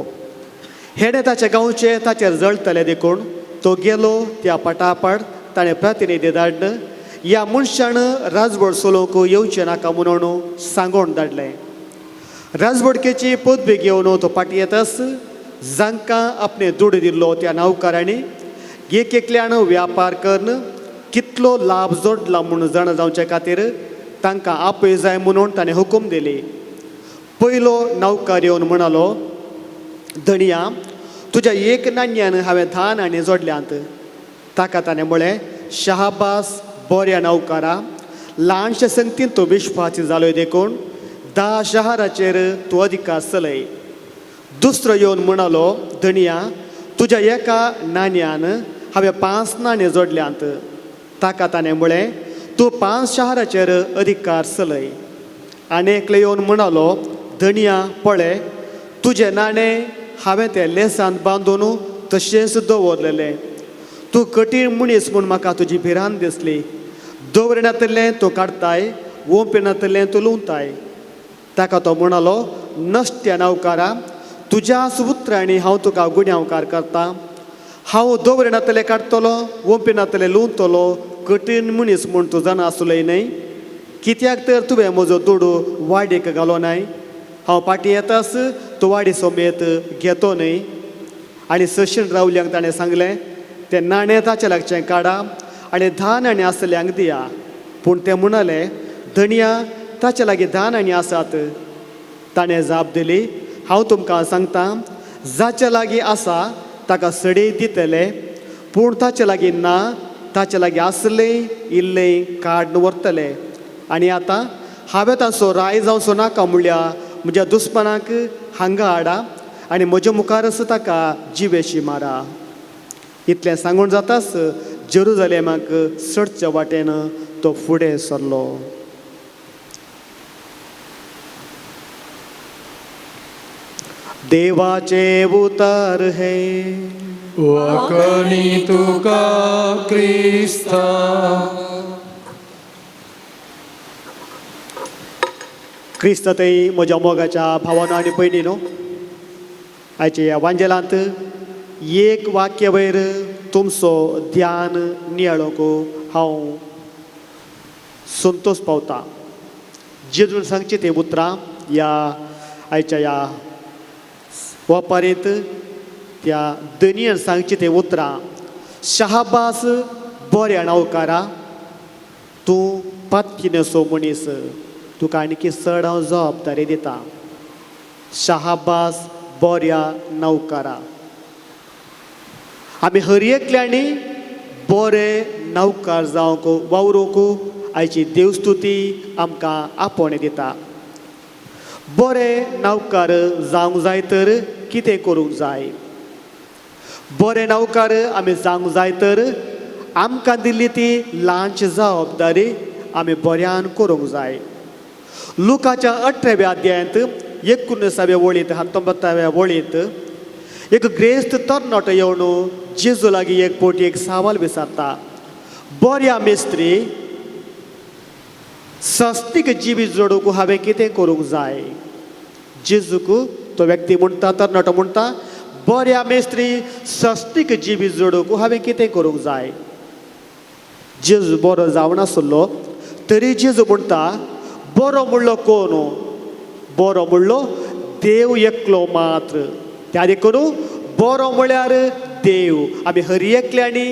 हेणे ताच्या गांवचे ताचेर जळटले देखून तो गेलो. त्या पटापट ताणें प्रतिनिधी धाडन ह्या मनशान राजवड चलोवंक येवचें नाका म्हणून सांगोन धाडलें. राजवडकेची पदवी घेवन तो पाटी येताच जांकां आपणे दूड दिल्लो त्या नौकरांनी एक एकल्यान व्यापार करून कितलो लाभ जोडला म्हणून जाण जावचे खातीर तांकां आपय जाय म्हणून ताणें हुकूम दिली. पयलो नौकार येवन म्हणालो धणिया तुज्या एक नाण्यान हांवें 10 नाणी जोडल्यांत. ताका ताणें म्हळें शाहबास बऱ्या नौकारा. ल्हानशे संगतीन तो विश्वासी जालोय देखून 10 शाराचेर तूं अधिकार चलय. दुसरो येवन म्हणालो धणिया तुज्या एका नाण्यान हांवें 5 नाणी जोडल्यांत. ताका ताणें म्हळें तूं 5 शाराचेर अधिकार चलय. आनी एकलो येवन म्हणालो धणिया पळय तुजें नाणें हांवें तें लेसांत बांदून तशेंच दवरलेलें. तूं कठीण मनीस म्हूण म्हाका तुजी भिरांत दिसली. दवरण्यातलें तूं काडताय ओंपिनातलें तूं लुंवताय. ताका तो म्हणालो नश्ट्या नौकारा तुज्याच उतरांनी हांव तुका गुन्यांवकार करतां. हांव दवरणातलें काडटलो ओंपिनातलें लुंवतलो कठीण मनीस म्हूण तूं जाणा आसलोय न्हय. कित्याक तर तुवें म्हजो दूड वाडीक घालो नाय. हांव पाटी येताच तूं वाडी समेत घेतो न्हय. आनी सशीण रावल्यांक ताणें सांगलें तें नाणें ताचे लागचें काडा आनी 10 नाणी आसल्यांक दिया. पूण तें म्हणालें धणिया ताचे लागीं 10 नाणी आसात. ताणें जाप दिली हांव तुमकां सांगतां जाचे लागीं आसा ताका सडे दितले. पूण ताचे लागीं ना ताचे लागीं आसलें इल्लें काडून व्हरतले. आनी आतां हांवें ताचो राय जावचो नाका म्हणल्यार म्हज्या दुस्मनाक हांगा हाडा आनी म्हज्या मुखारच ताका जिवेशी मारा. इतलें सांगून जाताच जेरुजालेमाक चडच्या वाटेन तो फुडें सरलो. देवाचे उतर हे वाकणी तुका क्रिस्ता. क्रिस्त थंय म्हज्या मोगाच्या भावानो आनी भयणीनो आयच्या ह्या वांजेलांत एक वाक्य वयर तुमचो ध्यान नियाळोवंक हांव संतोश पावता. जेजून सांगची ते उतरां ह्या आयच्या ह्या वापारीत त्या दनियन सांगची ते उतरां. शाहबास बऱ्या नौकारा तूं पातकिनेचो मनीस तुका आनीक चड हांव जबाबदारी दिता. शाहबास बऱ्या नौकारा. आमी हर एकल्यांनी बरे नौकार जावंक वावरूंक आयची देवस्तुती आमकां आपोवणें दिता. बरे नौकार जावंक जाय तर कितें करूंक जाय? बरे नौकार आमी जावंक जाय तर आमकां दिल्ली ती ल्हानशी जबाबदारी आमी बऱ्यान करूंक जाय. लुकाच्या 18व्या अध्यायांत 19व्या वळींत 19व्या वळींत एक ग्रेस्त तरणाटो येवन जेजू लागीं एक पोटी एक सवाल विचारता. बऱ्या मेस्त्री, सस्तीक जिबी जोडूंक हांवें कितें करूंक जाय? जेजूक तो व्यक्ती म्हणटा, तरणाटो म्हणटा, बऱ्या मेस्त्री, सस्तीक जिबी जोडूंक हांवें कितें करूंक जाय? जेजू बरो जावनासलो तरी जेजू म्हणटा, बरो म्हणलो कोण? बरो म्हणलो देव एकलो मात्र. त्या देखून बरो म्हळ्यार देव. आमी हरी एकल्यानी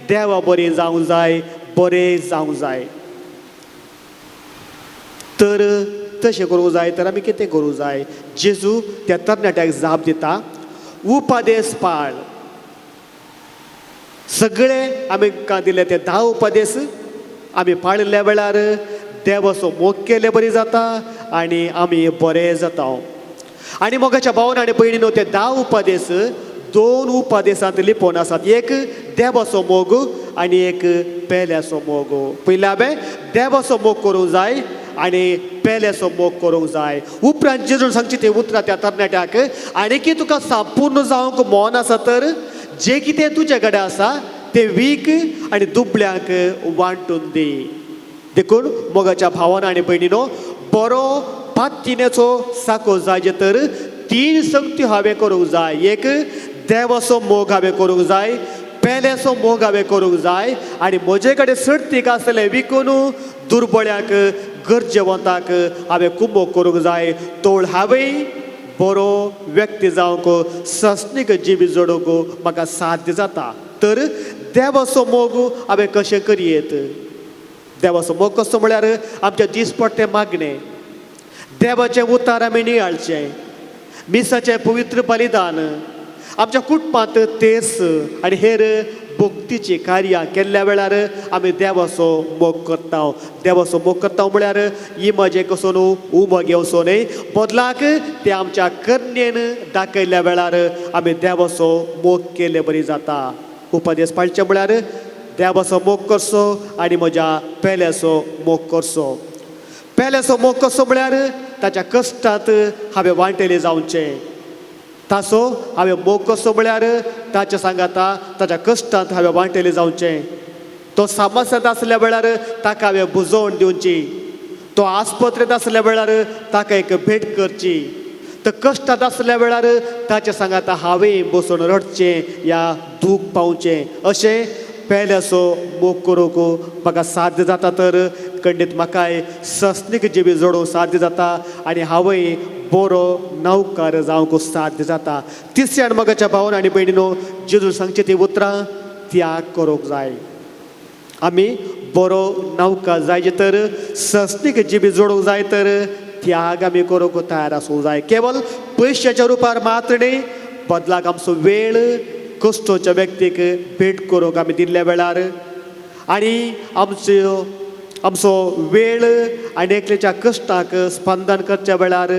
देवा बरी जावंक जाय, बरें जावंक जाय. तर तशें करूंक जाय तर आमी कितें करूंक जाय? जेजू त्या तरणाट्याक जाप दिता, उपादेश पाळ. सगळे आमकां दिले ते 10 उपादेश आमी पाळिल्ल्या वेळार देवाचो मोग केले बरी जाता आनी आमी बरे जाता. आनी मोगाच्या भावान आनी भयणीनो, ते 10 उपादेश 2 उपादेशांत लिपोवन आसात. एक देवाचो मोग आनी एक पेल्याचो मोग. पयले हांवें देवाचो मोग करूंक जाय आनी पेल्याचो मोग करूंक जाय. उपरांत जेजून सांगची ते उतरां त्या तरणाट्याक, आनी की तुका संपूर्ण जावंक मोन आसा तर जे कितें तुजे कडेन आसा ते वीक आनी दुबळ्यांक वांटून दी. देखून मोगाच्या भावान आनी भयणीनो, बरो पातीनेचो साको जाय तर 3 संगती हांवें करूंक जाय. एक देवाचो मोग हांवें करूंक जाय, पेल्याचो मोग हांवें करूंक जाय आनी म्हजे कडेन सर्तीक आसलें विकून दुर्बळ्यांक, गरजेवंताक हांवें कुंभोग करूंक जाय. तोळ हांवें बरो व्यक्ती जावंक, सस्तीक जिबी जोडूंक म्हाका साध्य जाता. तर देवाचो मोग हांवें कशें करियेत? देवाचो मोग कसो म्हळ्यार आमच्या दिसपट्टे मागणें, देवाचें उतार आमी नियाळचें, मिसाचें पवित्र बलिदान, आमच्या कुटुंबांत तेस आनी हेर भक्तीची कार्यां केल्ल्या वेळार आमी देवाचो मोग करता. देवाचो मोग करता म्हळ्यार इमाजे कसो न्हू, उमो घेवचो न्हय, बदलाक ते आमच्या कन्येन दाखयल्ल्या वेळार आमी देवाचो मोग केले बरी जाता. उपादेश पाळचे म्हळ्यार देवाचो मोग करचो आनी म्हज्या पेल्याचो मोग करचो. पेल्याचो मोग कसो म्हळ्यार ताच्या कश्टांत हांवें वांटेले जावचें. ताचो हांवें मोग कसो म्हळ्यार ताच्या सांगाता ताच्या कश्टांत हांवें वांटेले जावचें. तो सामासांत आसल्या वेळार ताका हांवें बुजोवण दिवची. तो आस्पत्रेंत आसल्या वेळार ताका एक भेट करची. तो कश्टांत आसल्या वेळार ताच्या सांगाता हांवें बसून रडचें या दूख पावचें. अशें पेल्याचो मोग करूंक म्हाका साध्य जाता तर खंडीत म्हाकाय सस्तीक जिबी जोडूंक साध्य जाता आनी हांवय बरो नौकार जावंक साध्य जाता. तिसऱ्यान मोगाच्या भावान आनी भयणीनो, जेजू सांगचे ती उतरां त्याग करूंक जाय. आमी बरो नौकार जाय तर, सस्तीक जिबी जोडूंक जाय तर त्याग आमी करूंक तयार आसूंक जाय. केवळ पयशाच्या रुपार मात्र न्ही, बदलाक आमचो वेळ कश्टाच्या व्यक्तीक भेट करूंक आमी दिल्ल्या वेळार आनी आमचो वेळ आनी एकल्याच्या कश्टाक स्पंदन करच्या वेळार,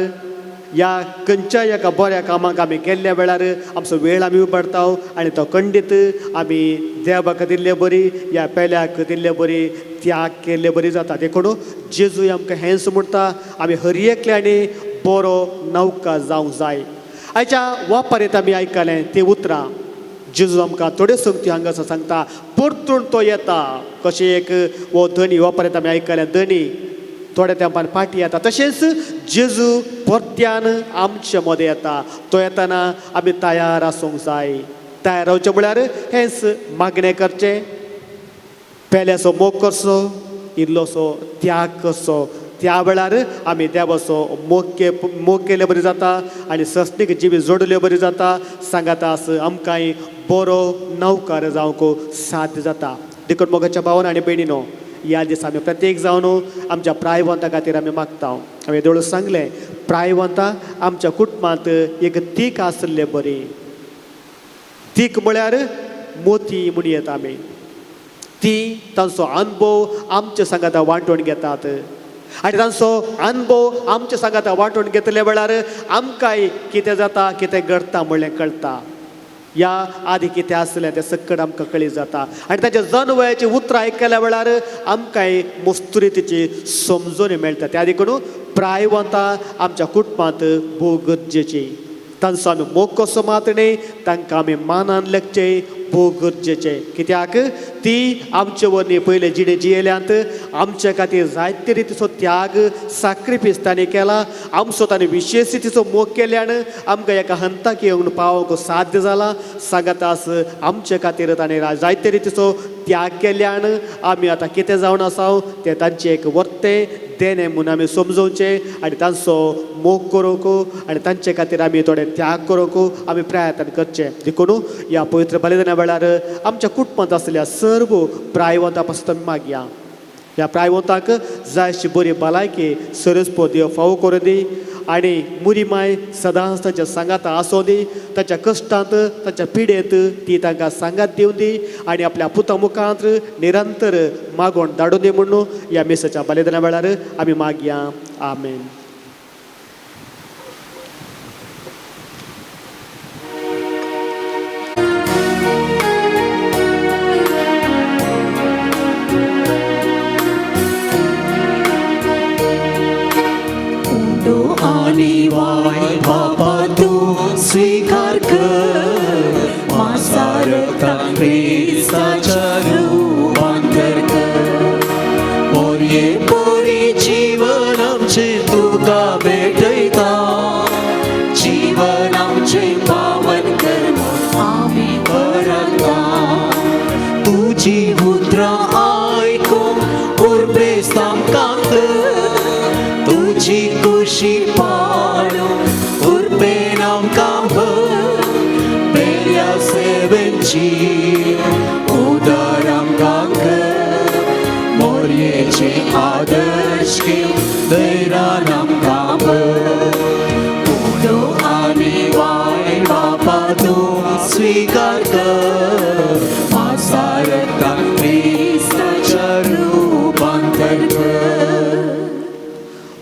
या खंयच्याय एका बऱ्या कामाक आमी गेल्ल्या वेळार आमचो वेळ आमी उबारता आनी तो खंडीत आमी देवाक दिल्ले बरी, या पेल्याक दिल्ले बरी, त्याग केल्ले बरी जाता. देखून जेजूय आमकां हेंच म्हणटा, आमी हर एकल्यानी बरो नौकार जावंक जाय. आयच्या वापारीत आमी आयकलें ती उतरां. जेजू आमकां थोड्यो संगती हांगासर सांगता, परतून तो येता. कशें एक वो धनी वापरीत आमी आयकलें, धनी थोड्या तेंपान फाटी येता. तशेंच जेजू परत्यान आमचे मदें येता. तो येताना आमी तयार आसूंक जाय. तयार रावचें म्हळ्यार हेंच मागणें करचें, पेल्याचो मोग करचो, इल्लोसो त्याग करचो. त्या वेळार आमी देवाचो मोग केले बरी जाता आनी सस्तीक जिबी जोडल्यो बरी जाता. सांगातास आमकांय बरो नौकार जावंक साध्य जाता. देखून मोगाच्या भावान आनी भयणीनो, ह्या दिसा आमी प्रत्येक जावन आमच्या प्रायवंता खातीर आमी मागता. हांवें देवळां सांगलें, प्रायवंता आमच्या कुटुंबांत एक तीख आसले बरी. तीख म्हळ्यार मोती म्हणून येता आमी. ती तांचो अनुभव आमच्या सांगात वांटून घेतात आनी तांचो अनुभव आमच्या सांगात वांटून घेतले वेळार आमकांय कितें जाता कितें घडटा म्हणलें कळटा. या आदी कितें आसलें तें सकट आमकां कळीत जाता आनी ताच्या जनवयाची उतरां आयकल्या वेळार आमकांय मुस्तुरीतीची समजून मेळटा. त्या देखून प्रायवंतां आमच्या कुटुंबांत भोव गरजेची. तांचो आमी मोग कसो मात न्ही, तांकां आमी मानान लेखचें भोव गरजेचें. कित्याक ती आमचे वरणी पयले जिणे जियेल्यांत आमचे खातीर जायते रितीचो त्याग सॅक्रिफीस ताणें केला. आमचो ताणें विशेश रितीचो मोग केल्यान आमकां एका हंताक येवन पावोवंक साध्य जाला. सांगात आस आमचे खातीर ताणें जायते रितीचो त्याग केल्यान आमी आतां कितें जावन आसा तें तांचें एक वर्तें देणे म्हणून आमी समजोवचें आनी तांचो मोग करूंक आनी तांचे खातीर आमी थोडे त्याग करूंक आमी प्रयत्न करचें. देखून ह्या पवित्र बलिदाना वेळार आमच्या कुटुंबांत आसलेल्या सर्व प्रायवंतां पासून आमी मागया. ह्या प्रायवंतांक जायशी बरी भलायकी सरस्पो देव फावो करूं दी आनी मुरी माय सदांच तांच्या सांगात आसूं दी. ताच्या कश्टांत ताच्या पिडेंत ती तांकां सांगात दिवं दी आनी आपल्या पुता मुखांत निरंतर मागोण धाडूं दी म्हणून ह्या मेसाच्या बलिदाना वेळार आमी मागया. आमेन. आणि वाय बाबा तू स्वीकार कर माझा रक्ता ख्रिस्ताच्या रूपांतर कर. मोरये पोरी जीवन आमचे तुका भेटयता, जीवन आमचे पावन कर आमी परता. तुझी उतरां आयकून उर्बेस आमकां तुझी खुशी पाडू उर्बेन आमकां भर. पेल्या सेवेची उदार आमकां कर, मोरयेचे आदर्श घेवन धैर्यान आमकां भर. उडो आनी वाय बापा तूं स्वीकार कर माझा रक्ता ख्रिस्ताच्या रूपांतर कर.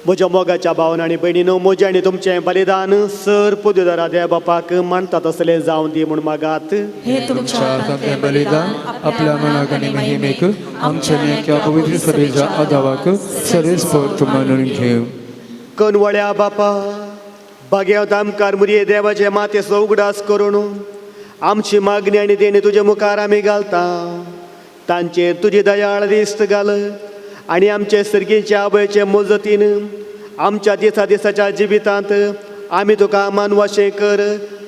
म्हज्या मोगाच्या भावना आनी भयणीनो, म्हजें आनी तुमचें बलिदान सर पुदुदारा देव बापाक मानता तसलें जावं दी म्हूण मागात. हे तुमच्या तें बलिदान आपल्या मनाक आनी महिमेक आमच्या नेक्या पवित्र सभेच्या आदावाक सर्वेस्पर्त मानून घेव. कनवळ्या बापा, भाग्यवंत आमकां मुरये देवाचे मातेचो उगडास करून आमची मागणी आनी देणी तुजे मुखार आमी घालता. तांचेर तुजी दयाळ दिश्ट घाल आनी आमचे सर्गीच्या आवयचे मजतीन आमच्या दिसा दिसाच्या जिवितांत आमी तुका मानवाशें कर.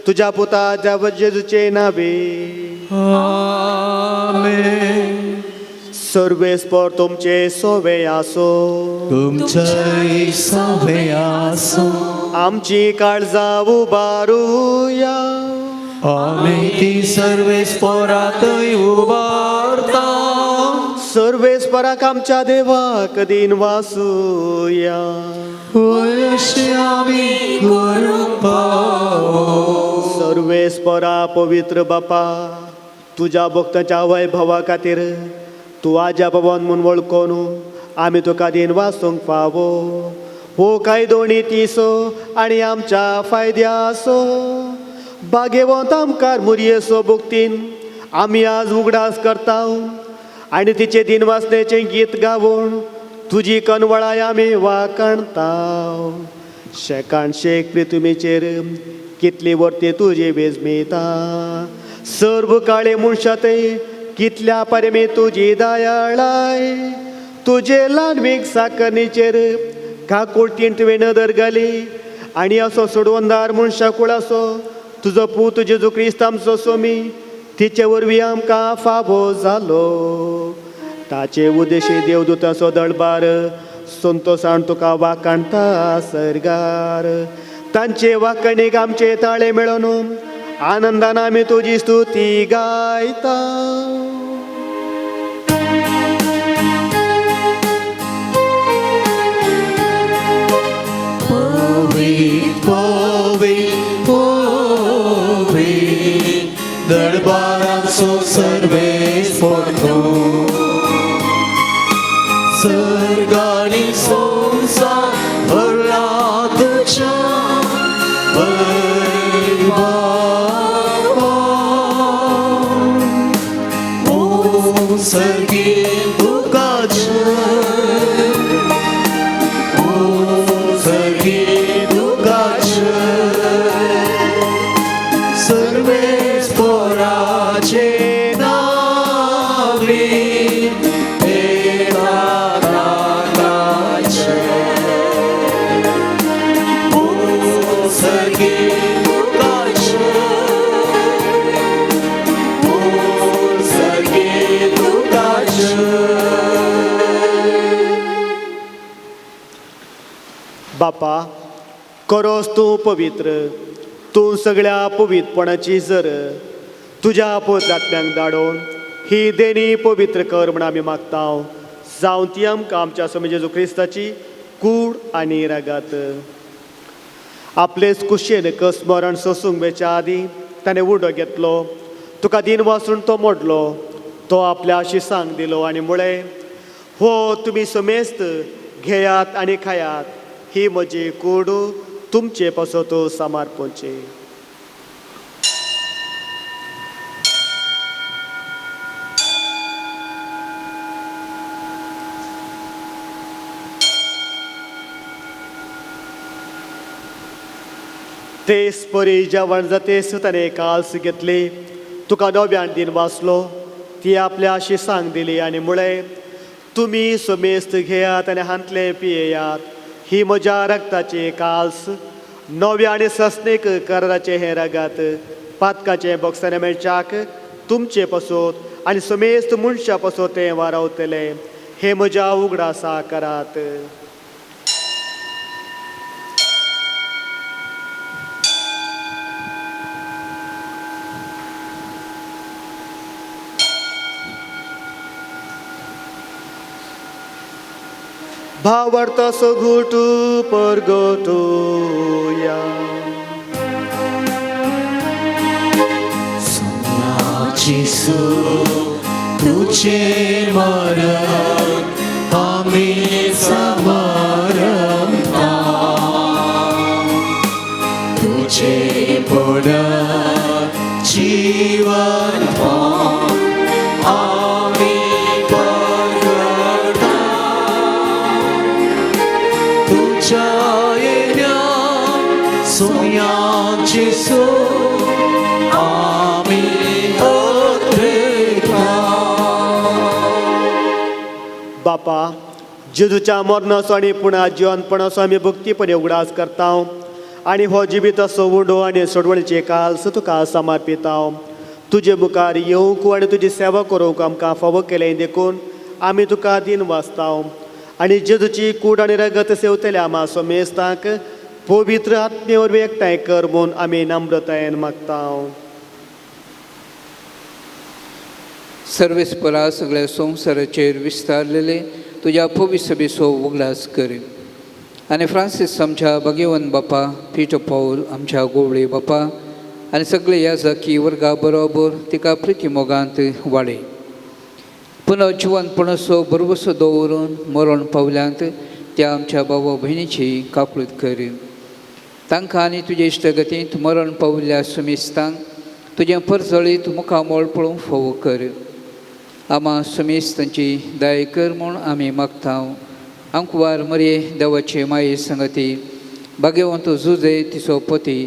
तुज्या पुता देव जेजूचे नावे आमेन. सर्वेस्पर तुमचे सोवे आसो, तुमचे सवे आसो. आमची काळजां उबारुया. आमी ती सर्वेस्परांतय उबारता. सर्वेस्पराक आमच्या देवाक दिन वासुया. अशें आमी करूंक पावो. सर्वेस्परा पवित्र बापा, तुज्या भक्तांच्या वैभवा खातीर तूं आज्या भवन म्हूण वळखून आमी तुका दिन वासूंक फावो. हो काय दोणी तिसो आनी आमच्या फायद्या आसो. भाग्यवंत आमकां मुरयेचो भक्तीन आमी आज उगडास करता आनी तिचे दिन वाचनेचें गीत गावून तुजी कनवळाय आमी वाकणता. शेकाण शेक प्रितुमेचेर कितली वर्ती तुजी वेजमेता. सर्व काळे मनशातय कितल्या परमे तुजी दयाळाय. तुजे ल्हानवीक साकरणीचेर काकुळटीन तुवें नदर घाली आनी असो सोडवंदार मनशा कुळासो तुजो पूत जेजू क्रिस्त आमचो सोमी तिचे वरवीं आमकां फावो जालो. ताचे उद्देशी देवदूताचो दळबार संतोशान तुका वाकणता सरगार. तांचे वाकणीक आमचे ताळे मेळोन आनंदान आमी तुजी स्तुती गायता. पवित्र पवित्र पवित्र दरबाराचो सर्वेस्पर तूं. बापा, खरोच तूं पवित्र, तूं सगळ्या पवित्रपणाची जर तुज्या पवित्र आत्म्यांक धाडोवन ही देणी पवित्र कर म्हण आमी मागता. जावं ती आमकां आमच्या स्वामी जेजू क्रिस्ताची कूड आनी रगत. आपलेच कुशेन स्मरण सोसूंक वेच्या आदीं ताणें उडो घेतलो, तुका दिन वाचून तो मोडलो, तो आपल्या आशिसांक दिलो आनी म्हळें, हो तुमी समेस्त घेयात आनी खायात, ही म्हजी कूड तुमचे पासत सामारपोवचे. तेच परी जेवण जातेस ताणें काल्स घेतली, तुका नव्यान दिन वाचलो, ती आपल्या आशिसांक दिली आनी म्हळें, तुमी समेस्त घेयात आनी हांतले पियेयात, ही म्हज्या रक्ताची काल्स, नव्या आनी सस्नीक कराराचे हे रगत, पातकाचे बक्षाने मेळच्याक तुमचे पासत आनी समेस्त मनशा पासत तें वारावतले, हे म्हज्या उगडासा करात. भावार्थ सोगुटू परगोटूया. जिसू तुझे मरण आम्ही समरता, तुझे पुढं जीवन आम्ही परगटा, तुझ्या येण्या सोन्याची सो बापा, जेजूच्या मरणाचो आनी पुन्हा जिवनपणाचो आमी भक्तीपणे उगडास करता आनी हो जिवीत असो उडो आनी सोडवणीचे काल्स तुका समर्पिता. तुजे मुखार येवंक आनी तुजी सेवा करूंक आमकां फावो केलें देखून आमी तुका दिन वाचता आनी जेजूची कूड आनी रगत सेवतल्या आमा समेस्तांक पवित्र आत्मे वरवीं एकठांय कर म्हूण आमी नम्रतायेन मागता. सर्वेस्परा सगळ्या संवसाराचेर विस्तारलेले तुज्या पवित्र सभेचो उगडास कर आनी फ्रांसीस आमच्या भगेवन बापा, पीटर पौल आमच्या गोवळे बापा आनी सगळे याजकी वर्गा बरोबर तिका प्रिती मोगांत वाडय. पुनः जिवनपणाचो बरोवसो दवरून मरण पावल्यांत त्या आमच्या भावा भयणीची काकूळट कर. तांकां आनी तुजे इश्टगतींत मरण पाविल्ल्या समेस्तांक तुजें परजळीत मुखामोळ पळोवंक फावो कर. आमा समेस्तांची दया कर म्हूण आमी मागता. आंकवार मरे देवाचे माये संगती, भाग्यवंत जुजे तिचो पती,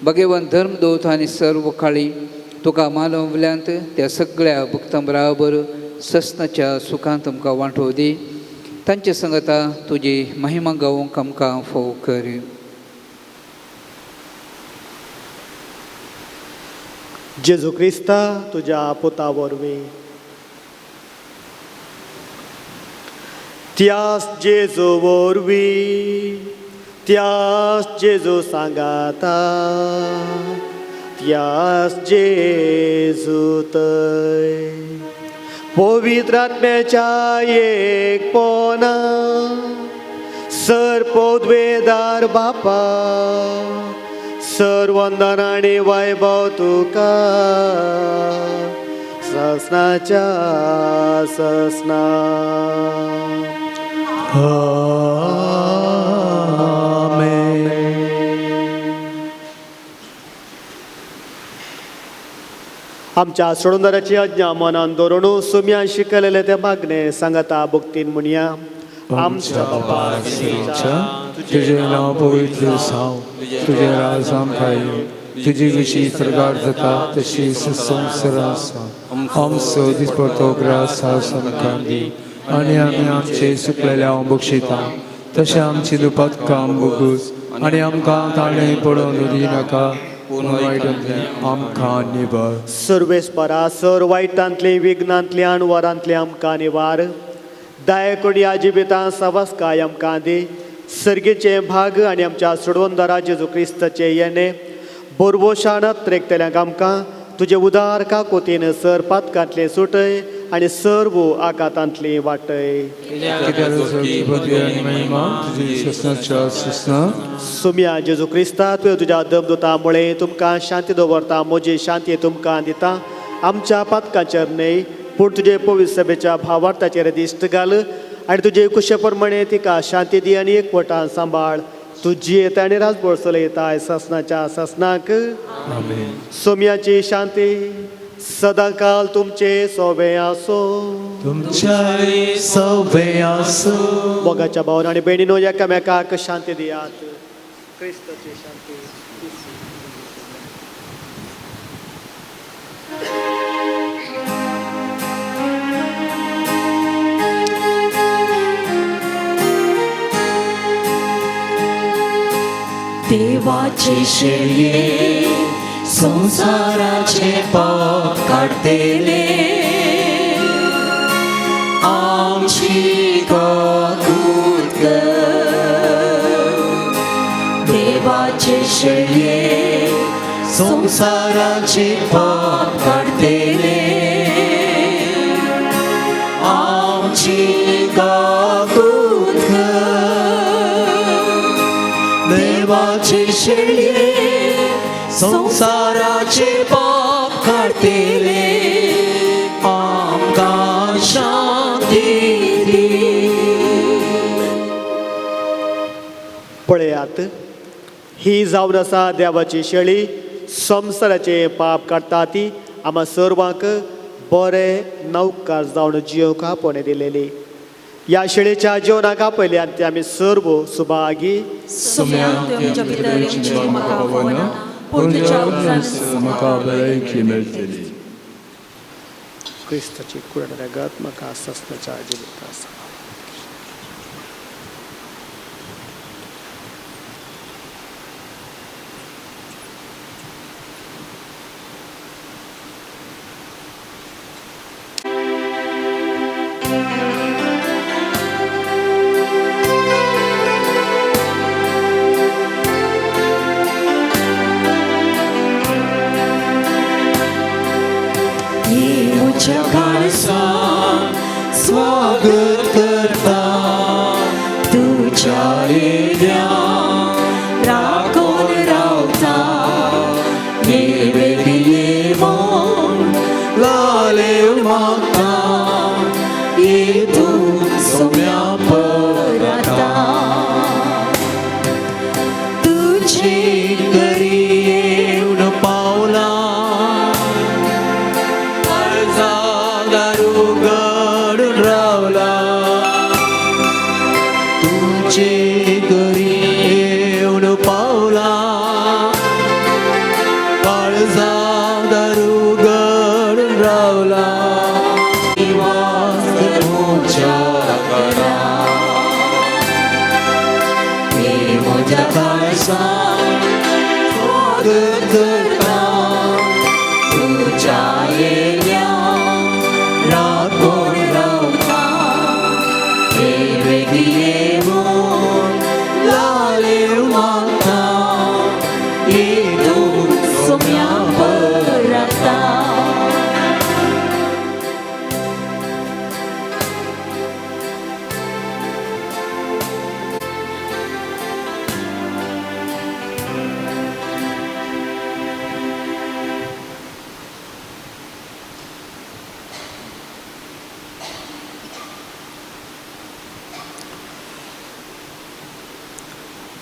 भाग्यवंत धर्मदूत आनी सर्व काळी तुका मानवल्यांत त्या सगळ्या भक्तां बराबर ससनाच्या सुखांत आमकां वांटो दी. तांचे संगता तुजी महिमा गावोवंक आमकां फावो कर. जेजू क्रिस्ता, तुज्या पुता वरवीं त्याच जेजू वरवीं, त्याच जेजू सांगाता, त्याच जेजू थंय पवित्र आत्म्याच्या एकपणा सरपोद्वेदार बापा, सर्वंदन आनी वैभव तुका ससनाच्या ससना. आमच्या सोडूनदाराची आज्ञा मनान दवरून सुम्यान शिकलेले ते मागणे सांगता भक्तीन म्हणया. आमच्या बापा तुझे नाव पवित्र जावं, तुझे राज आमकां येवं, तुजी कशी सरकार जाता तशी संवसारांत आसा. आमचो दिसपडटो ग्रास आज आमकां दी आनी आमी आमचे सुकलेल्या बक्षिता, तशें आमची दुपातकां बगूस आनी आमकां ताणें पडोवन दिनाका, पूण वायटांतल्यान आमकां निबार. सर्वेस्परा सर वायटांतली विघ्नांतल्यान वरांतले आमकां निवार. दया करून ह्या जिवितांत सवास काय आमकां दी, सर्गेचे भाग आनी आमच्या सोडवणदारा जेजू क्रिस्ताचे येणे बोरबोशानात रेखतल्यांक आमकां तुजे उदार काकोतीन सर पातकांतले सुटय आनी सर्व आकांतांतली वाटय. सुम्या जेजू क्रिस्ता तुवें तुज्या दमदुता मुळे तुमकां शांती दवरता, म्हजी शांती तुमकां दिता. आमच्या पातकांचेर न्हय पूण तुजे पवित्र सभेच्या भावार्थाचेर दिश्ट घाल आनी तुजे कुशे प्रमाणे तिका शांती दी आनी एकवटान सांबाळ. तुजी येता आनी राजभर चलयता ससनाच्या ससनाक. सोम्याची शांती सदां काल तुमचे सोबे आसो. तुमच्याय सोबे आसो. मोगाच्या भावन आनी भयणीनो एकामेकाक शांती दियात. क्रिस्ताची शांती. देवाचे शेळये संसाराचे पाप काढतेले आमची काकूत देवाचे शेळये संसाराचे पाप काढतेले आमची काकूत देवाचे शेळये संसाराचे पाप काढतेले आमकां शांती दी. पळयात ही जावन आसा देवाची शेळी संसाराचे पाप काडटा ती आम्हा सर्वांक बरे नौकार जावन जियोवका पोणे दिलेली. या शेळीच्या जिवनाक आपयल्यान ते आमी सर्व सुभागी. क्रिस्ताची कुळणाऱ्या गात म्हाका ससनाच्या जिविता आसा. स्वागत करता तुझ्या येद्या राखून रावता ये वेळी येवून लाले मागता ये तू सोम्या परता तुझी घरी येऊन पावला तुझे घरी येऊन पावला काळजा दारू गडून रावला निवास तुझ्या घरा हे म्हज्या काळजान स्वागत करता तुझ्या येद्या राखून रावता हे वेगी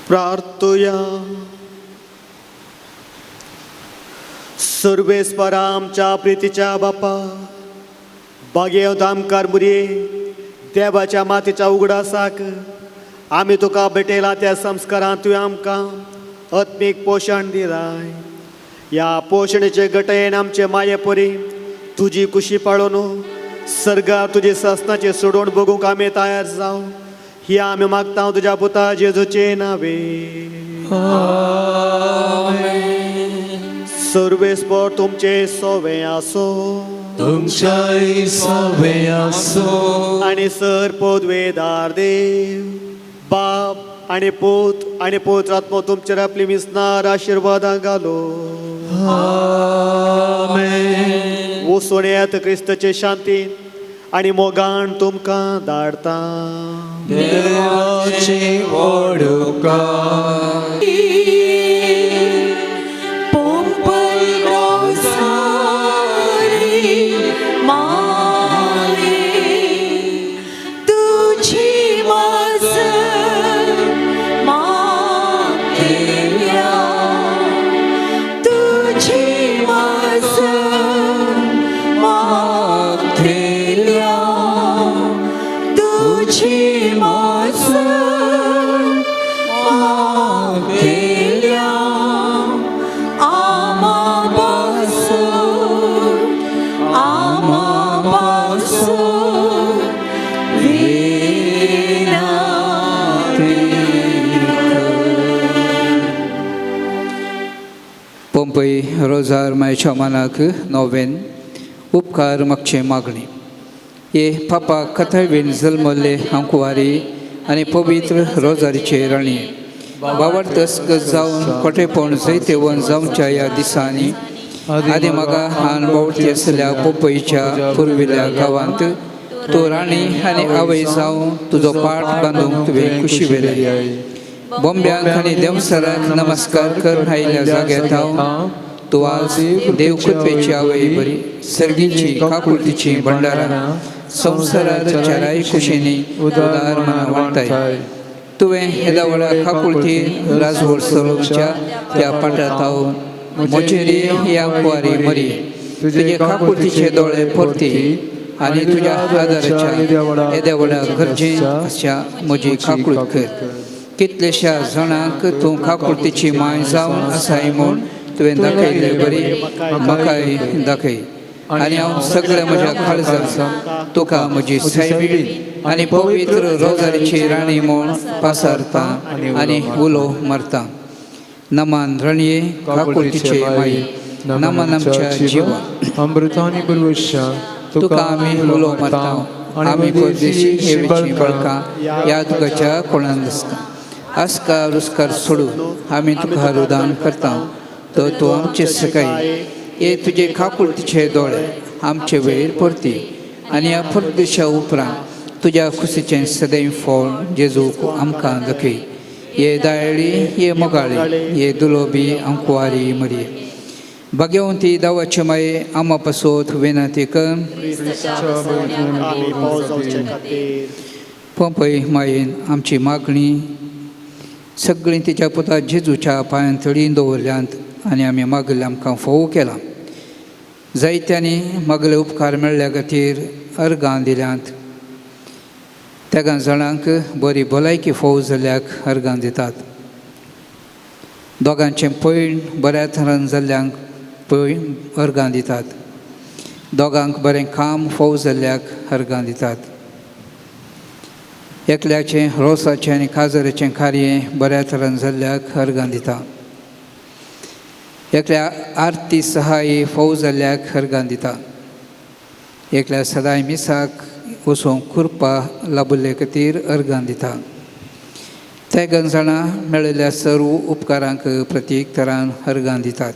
प्रार्थुया. सर्वेस्परा आमच्या प्रितीच्या बापा बागेवत आमकार मुरे देवाच्या मातेच्या उगडासाक आमी तुका भेटयला त्या संस्कारांत तुवें आमकां आत्मीक पोशण दिलाय. ह्या पोशणेचे गटयेन आमचे माये परी तुजी कुशी पाळून सर्गार तुजी ससनाचे सोडून बगूंक आमी तयार जावं ही आमी मागता तुज्या पुता जेजूचे नावे. सर्वेस्पर तुमचे सोवे आसो. तुमच्याय सोवे आसो. आनी सर पोदवेदार देव बाप आणि पवित्र आत्मा तुमचेर आपली मिसनार आशिर्वादां घालो. आमेन. वचून येत क्रिस्ताचे शांतीन आणि मोगान तुमकां धाडटा. देवाची व्हड उपकार. पोंपल रोसारी माये तुझी वास मागेल्या तुझी वास मागेल्या तुझी वास मागेल्या पोंपई रोजार मायच्या मनाक नोवेन उपकार मागचे मागणी. ये पापा कथावेन जल्मले अंकुवारी आनी पवित्र रोजारीचे राणी बावडतस जावन कोटेपण जैते वन जावच्या ह्या दिसांनी आदी म्हाका हान बावडती आसल्या पोंपईच्या पुर्विल्या गांवांत तूं राणी आनी आवय जावन तुजो पाट बांदूंक तुवें खुशी वेले. बॉम्ब्यांक आनी देवसराक नमस्कार करून आयिल्ल्या जाग्यार हांव तूं आज देव कृपेची आवय बरी सर्गीची काकुळतीची भंडारा संवसारार चाराय कुशींनी उदार मना वाडटाय. तुवें येदा व्हडा काकुळती राजवड सरोच्या त्या पाटात हांव मोचेरी या कुवारी मरी तुजे काकुळतीचे दोळे परती आनी तुज्या आदाराच्या येद्या व्हडा गरजेन अशा म्हजी काकुळट कर. कितलेशा जाणांक तूं काकुळतीची माय जावन आसाय म्हूण तुवें दाखयले बरी म्हाकाय दाखय. आनी हांव सगळ्या म्हज्या काळजांत तुका म्हजी सायबीण आनी पवित्र रोजारीची राणी म्हूण पासारता आनी उलो मारता. नमान रणये काकुळतीचे माये नमान आमच्या जिवा अमृतानी पुरवशा तुका आमी उलो मारता. आमी परदेशी हेवेची बळकां ह्या तुकाच्या कोणान दिसता. आस्कार रुस्कार सोडून आमी तुका रुदान करता. तो तूं आमचे सकाळी ये तुजे काकुळतीचे दोळे आमचे वेळेर परती आनी ह्या परदेशा उपरांत तुज्या खुशीचें सदैव फळ जेजूक आमकां दाखय. ये दायळी ये मोगाळी ये दुलोबी अंकुवारी मरी भाग्यवंती दावाचे माये आमा पासोत विनंती कर. आमी पावस जावचे खातीर पोंपई मायेन आमची मागणी सगळीं तिच्या पुता जेजूच्या पांयांतळीन दवरल्यांत आनी आमी मागले आमकां फोव केला. जायत्यांनी मागले उपकार मेळ्ळ्या खातीर अर्गां दिल्यांत. त्या जाणांक बरी भलायकी फोव जाल्ल्याक अर्गां दितात. दोगांचें पैण बऱ्या तरान जाल्ल्यांक अर्गां दितात. दोगांक बरें काम फोव जाल्ल्याक अर्गां दितात. एकल्याचें रोसाचें आनी काजराचें कार्य बऱ्या तरान जाल्ल्याक अर्गां दिता. एकल्या आरती सहाय फोव जाल्ल्याक अर्गां दिता. एकल्या सदांय मिसाक वचूंक कुरपा लाबुल्ले खातीर अर्गां दिता. ते जाणां मेळिल्ल्या सर्व उपकारांक प्रत्येक तरान अर्गां दितात.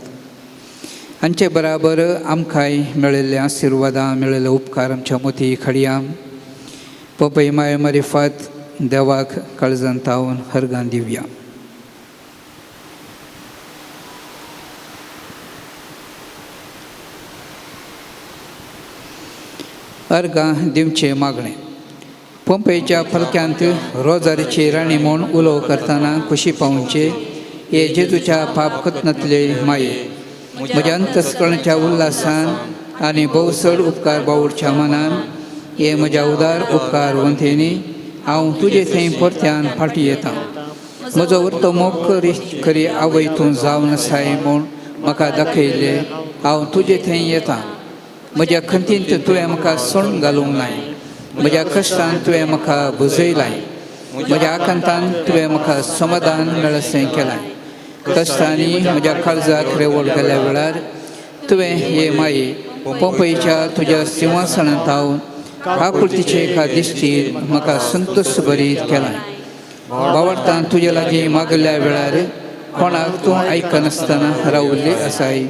हांचे बराबर आमकांय मेळिल्ल्या आशिर्वादां मेळिल्ले उपकार आमच्या मोती खडया पोंपई माय मारिफात देवाक काळजांत तावन अर्गां दिवया. अर्गां दिवचे मागणें. पोंपईच्या फलक्यांत रोजारीची राणी म्हूण उलो करतना खुशी पावचे. हे जेजूच्या पाप खतनांतले माये म्हज्या अंतस्करणाच्या उल्हासान आनी भोवसड उपकार बावडच्या मनान हे म्हज्या उदार उपकार वंतेनी हांव तुजे थंय परत्यान फाटीं येता. म्हजो उरतो मोग खरी आवय तूं जावन आसाय म्हूण म्हाका दाखयले हांव तुजे थंय येता. म्हज्या खंतींत तुवें म्हाका सोण घालूंक नाय. म्हज्या कश्टान तुवें म्हाका बुजयलाय. म्हज्या आकांतान तुवें म्हाका समाधान मेळसें केलाय. कश्टांनी म्हज्या काळजाक रेवड गेल्या वेळार तुवें हे माये पोंपईच्या तुज्या सिंहासनांत हांव काकुळतीचे एका दिश्टीर म्हाका संतोश भरीत केलाय. बावडतान तुजे लागीं मागल्या वेळार कोणाक तूं आयकनासतना रावल्ली आसाय.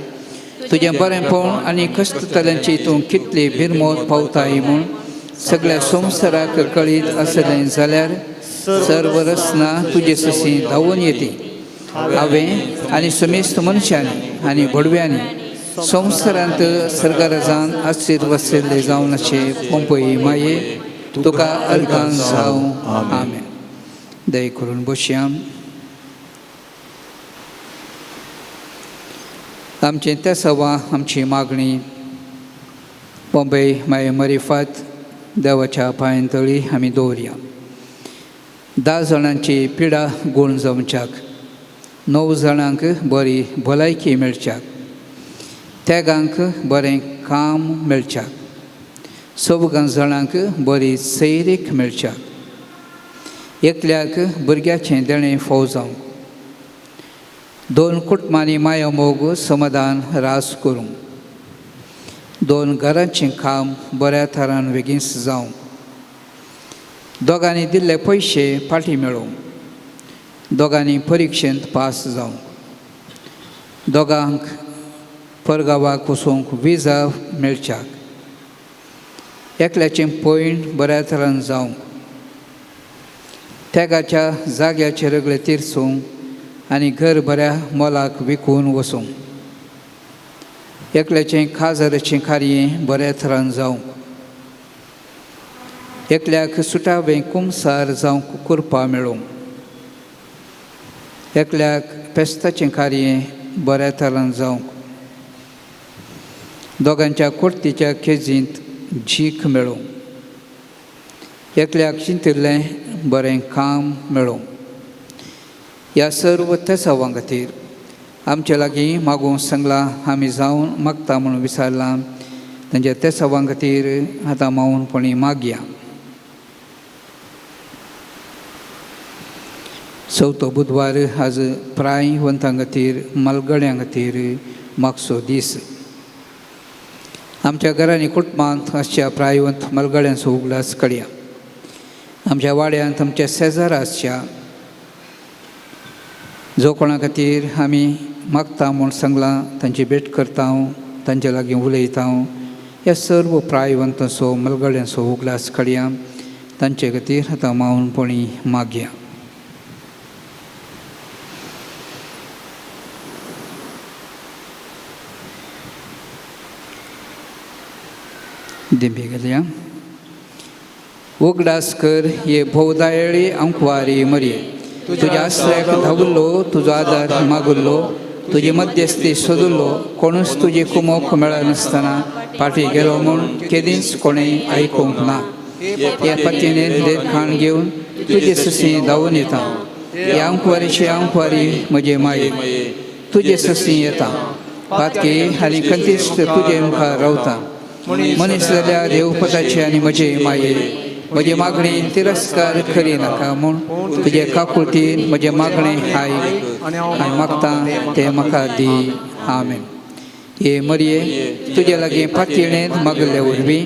तुजें बरें पळोवन आनी कश्टतल्यांची तूं कितली भिरमोत पावताय म्हूण सगळ्या संवसाराक कळीत आसलें जाल्यार सर्व रचना तुजे ससी धांवून येती. हांवें आनी समेस्त मनशांनी आनी भडव्यांनी संवसारांत सर्गाराजान आशीर्वसिल्ले जावन अशें पंपई माये तुका अर्गां जावं. आमेन. दय करून बसया. आमचें त्या सवा आमची मागणी पंपई माये मरिफात देवाच्या पांयतळी आमी दवरया. 10 जाणांची पिडा गूण जमच्याक, 9 जाणांक बरी भलायकी मेळच्याक, तेगांक बरें काम मेळच्याक, 14 जाणांक बरी सैरीक मेळच्याक, एकल्याक भुरग्याचें देणें फाव जावंक, 2 कुटुंबांनी माया मोग समाधान रास करूंक, 2 घरांचें काम बऱ्या तरान बेगीन जावंक, दोगांनी दिल्ले पयशे फाटीं मेळोवंक, दोगांनी परिक्षेंत पास जावंक, दोगांक परगांवाक वचूंक विजा मेळच्याक, एकल्याचें पयण बऱ्या तरान जावंक, तेगाच्या जाग्याचे रगळे तिरसूंक आनी घर बऱ्या मोलाक विकून वचूंक, एकल्याचें खाजराचें कार्य बऱ्या तरान जावंक, एकल्याक सुटावें कुमसार जावंक करपा मेळोवंक, एकल्याक पेस्ताचें कार्य बऱ्या तरान जावंक, दोगांच्या कुर्तीच्या केजींत झीक मेळोवंक, एकल्याक चिंतिल्लें बरें काम मेळोवंक. ह्या सर्व तेसावां खातीर आमचे लागीं मागूंक सांगलां आमी जावन मागता म्हणून विचारलां. तांच्या तेसावां खातीर आतां मावूनपणी मागया. चवथो बुधवार आज प्रायवंतां खातीर मलगड्यां खातीर मागचो दीस. आमच्या घरांनी कुटुंबांत आसच्या प्रायवंत मलगड्यांचो उगडास काडया. आमच्या वाड्यांत आमच्या शेजारा आसच्या जो कोणा खातीर आमी मागता म्हूण सांगलां तांची भेट करता, तांचे लागीं उलयता. ह्या सर्व प्रायवंतांचो मलगड्यांचो उगडास काडया. तांचे खातीर आतां मावूनपणी मागया. दिंबी गेल्या. उगडास कर ये भोवदायळी अंकवारी मरी, तुज्या आश्रयाक धांवल्लो, तुजो आदार मागुल्लो, तुजी मध्यस्थी सोदुल्लो, कोणूच तुजी कुमोक मेळनासतना फाटीं गेलो म्हूण केदींच कोणें आयकूंक ना. ह्या पातयेन देरखाण घेवन तुजे ससी धांवून येता. ह्या अंकवारीची अंकवारी म्हजे माये, तुजे ससी येता. पातकी आनी कंतिश्ट तुजे मुखार रावता. मनीस जाल्यार देवपताचे आनी म्हजे माये, म्हजी मागणी तिरस्कार करी नाका म्हूण तुजे काकुळटीन म्हजें मागणें आयक आनी मागता तें म्हाका दी. आमेन. हे मरये, तुजे लागीं पातयेणेंत मागले वरवीं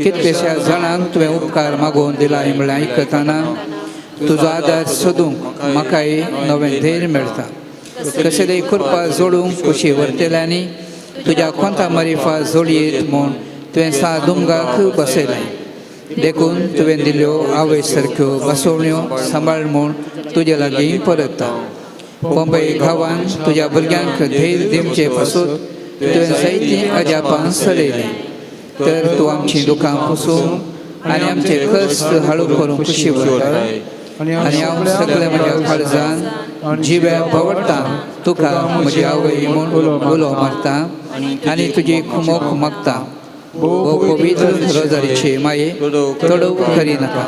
कितलेशा जाणांक तुवें उपकार मागोवन दिलाय म्हळ्यार आयकतना तुजो आदार सोदूंक म्हाकाय नवें धैर्य मेळटा. कसलेय करपा जोडूंक खुशी व्हरतल्यांनी तुज्या कोंता मरिफा जोडयेत म्हूण तुवें सादुंगाक बसयलें. देखून तुवें दिल्ल्यो आवय सारक्यो बसवण्यो सांबाळ म्हूण तुजे लागीं परतता. पंपई गांवांत तुज्या भुरग्यांक धैर्य दिवचे पासून तुवें जायतीं अजापां चलयलीं. तर तूं आमचीं दुखां पुसून आनी आमचे कश्ट हळू करूंक खुशी व्हरता. आनी हांव सगळ्या म्हज्या काळजान जिव्या भवडटा तुका म्हजी आवय म्हूण उलो मारता आनी तुजी कुमोक मागता. ओ पवित्र रोजारीचे माये, तडव करी नाका.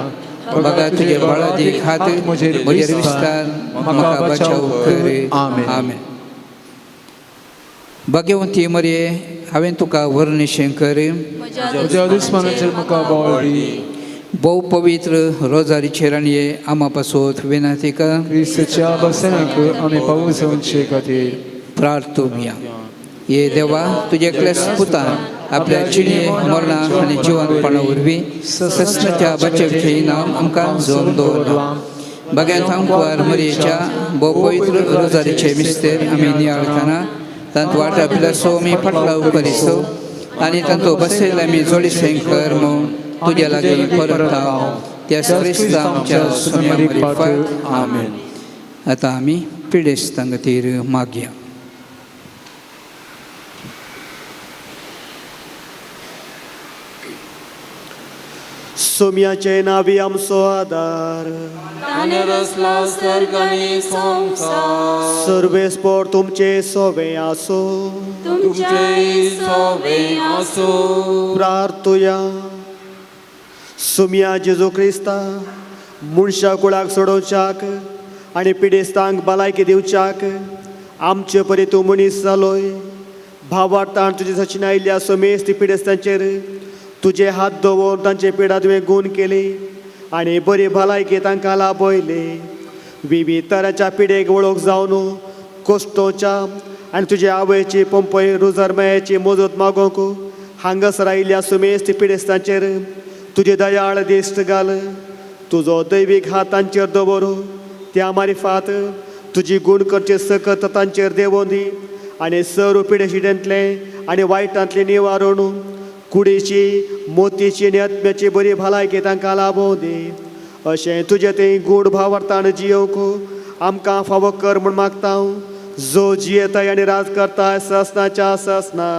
बघा तुजे बाळादीक हात म्हजेर विस्तार, म्हाका बचाव कर. आमेन. भाग्यवंती मरये, हांवें तुका वर्णिशें कर. म्हज्या दुस्मानाचेर म्हाका बोळ दी. भोव पवित्र रोजारीचे राणये, आमा पासत विनंती कर. क्रिस्ताच्या बसण्याक आमी पावोवचे खातीर प्रार्थुया. ये देवा, तुजे एकल्याच पुतान आपल्या चिणे मरणा आनी जिवंतपणा वरवीं सस्नाच्या बचेवचें इनाम आमकां जोन दवरलां. Bagian tangkuar Mariaच्या पवित्र रोजारीचे मिस्तेर आम्ही नियाळताना तांत वाटा पिला सोमी फाटला उपरिसो आणि तांतो बसेल आम्ही जोडी सेंकर म्हणून तुझ्या लागीं परताव त्या श्रेष्ठ आमच्या सोम्या मरिफात आमेन. आता आम्ही पिडेस्तां खातीर मागया. सोम्याचे नावी आमचो आदार, ताणे रचला सर्ग आनी संवसार. सर्वेस्पर तुमचे सोवे आसो. तुमचे सोवे आसो. प्रार्थुया. सोम्या जेजू क्रिस्ता मनशा कुळाक सोडोवच्याक आनी पिडेस्तांक भलायकी दिवच्याक आमचे परी तूं मनीस जालोय. भावार्थान तुजे सचिन आयिल्ल्या सोमेस्त पिडेस्तांचेर तुजे हात दवरून तांचे पिडा तुवें गूण केली आनी बरी भलायकी तांकां लाभयली. विविध तरांच्या पिडेक वळख जावन कोश्टोच्या आनी तुजे आवयची पंपय रुजरमयाची मजत मागोंक हांगासर आयिल्ल्या सुमेस्त पिडेस्तांचेर तुजे दयाळ दिश्ट घाल. तुजो दैवीक हात तांचेर दवर. त्या मारिफात तुजी गूण करचे सकत तांचेर देवों दी आनी सर्व पिडेशिडेंतले आनी वायटांतले निवारण कुडीची मोतीची आनी आत्म्याची बरी भलायकी तांकां लाभों दी. अशें तुजें तें गूढ भावार्थान जियोवंक आमकां फावो कर म्हूण मागता हांव, जो जियेताय आनी राज करताय ससनाच्या ससना.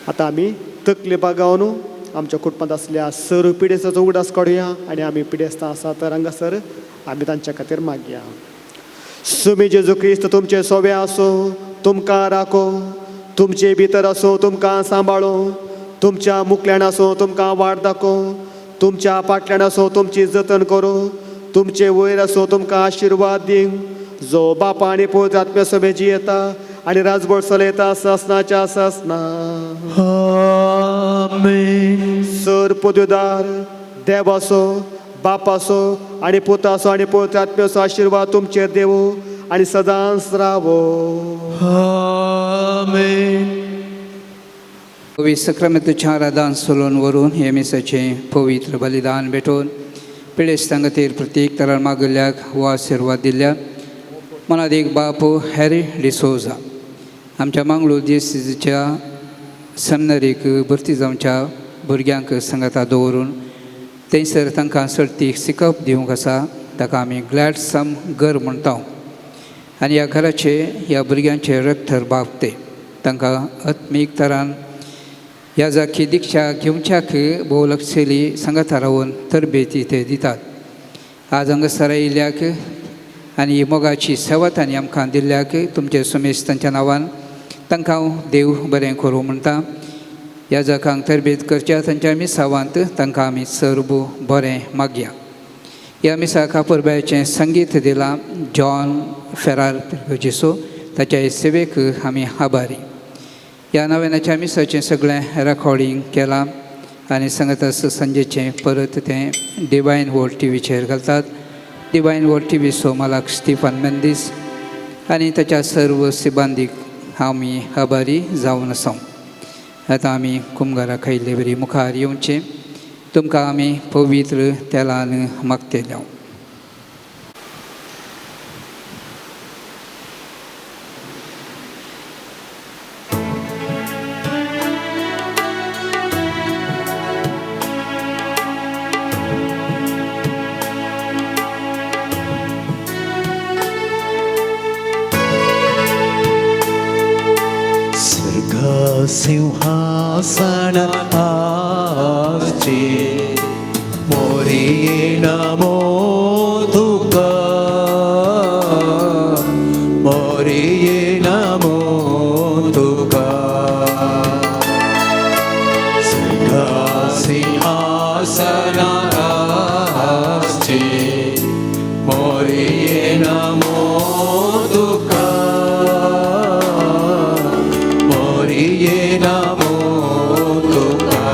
आतां आमी तकली बागावन आमच्या कुटुंबांत आसल्या सर्व पिडेस्तांचो उगडास काडुया आनी आमी पिडेस्तां आसा तर हांगासर आमी तांच्या खातीर मागया. सुमी जेजू क्रिस्त तुमचे सोवे आसो, तुमकां राखो, तुमचे भितर आसो, तुमकां सांबाळो, तुमच्या मुखल्यान आसो, तुमकां वाट दाखो, तुमच्या फाटल्यान आसो, तुमची जतन करो, तुमचे वयर आसो, तुमकां आशिर्वाद दी. जो बापा आनी पवित्र आत्म्या सोबे जियेता आनी राजभर चलयता ससनाच्या ससना. आमेन. सर पदवीदार देव आसो, बाप आसो आनी पुत आसो आनी पवित्र आत्म्याचो आशिर्वाद तुमचेर देवो आनी सदांच रावो. आमेन. पवित्र सक्रामेंताच्या आराधन सोलून व्हरून हे मिसाचें पवित्र बलिदान भेटोवन पिडेस्तां खातीर प्रत्येक तरार मागल्याक हो आशिर्वाद दिल्या मनादीक बाप हॅरी डिसोजा आमच्या मंगळूर डिस्ट्रिक्टच्या सेमिनारीक भरती जावच्या भुरग्यांक संगता दवरून थंयसर तांकां सर्तीक शिकप दिवंक आसा. ताका आमी ग्लॅड सम घर म्हणटा आनी ह्या घराचे ह्या भुरग्यांचे रक्तर बापते तांकां आत्मीक तरान ह्या जाकी दिक्षा घेवच्याक भोव लक्षेली संगता रावून तरबेती ते दितात. आज हांगासर आयिल्ल्याक आनी ही मोगाची सेवा तांणी आमकां दिल्ल्याक तुमचे सुमेस्तांच्या नांवान तांकां हांव देव बरें करूं म्हणटा. ह्या जाकांक तरबेत करच्या तांच्या मिसावांत तांकां आमी सर्व बरें मागया. ह्या मिसा कापूरबायेचें संगीत दिलां जॉन फेरार पिर्गोजिसो, ताच्या सेवेक आमी आभारी. ह्या नव्यानाच्या मिसाचें सगळें रेकॉर्डिंग केलां आनी सांगतास संजेचें परत तें डिवायन वर्ल्ड टीव्हीचेर घालतात. डिवायन वर्ल्ड टीव्ही सो मालक स्टीफन मेंदीस आनी ताच्या सर्व सिबांदीक आमी आभारी जावन आसा. आतां आमी कुमगारा खायले बरी मुखार येवचें. तुमकां आमी पवित्र तेलान मागतेल्या. सिंहासन आसचे मोरये नमो तुका, मोरये नमो तुका. सिंहासन आसचे मोरये नमो तुका, मोरये नमो तुका.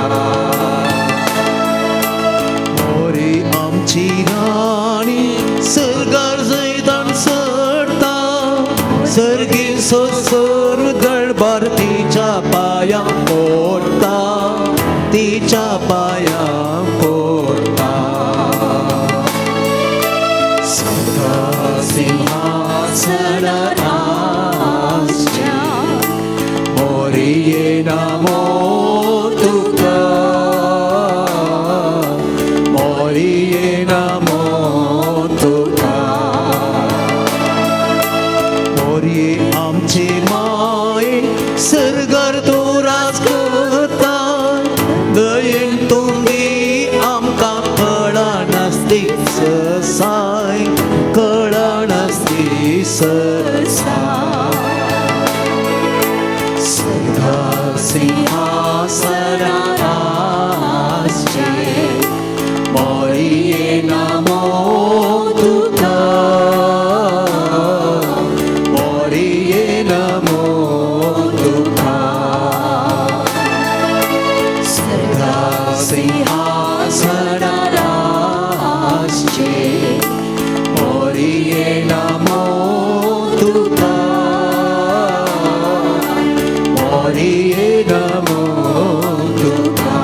मोरी आमची राणी सर्गार जैतान सरता, सर्गीन सर्व दळबार तिच्या पांयां पडटा, तिच्या पांयां पडटा. सिंहासनाच्या मोरये नमो तुका मोरये नमो तुका मोरये आमचे माय सरगर तो राज करता दयेन तुमी आमकां कळनासली साय कळनासली सदा सिंहासनाचे मोरये नमो तुका मोरये नमो तुका सदा सिंहासनाचे मोरये नमो तुका मोरये नमो तुका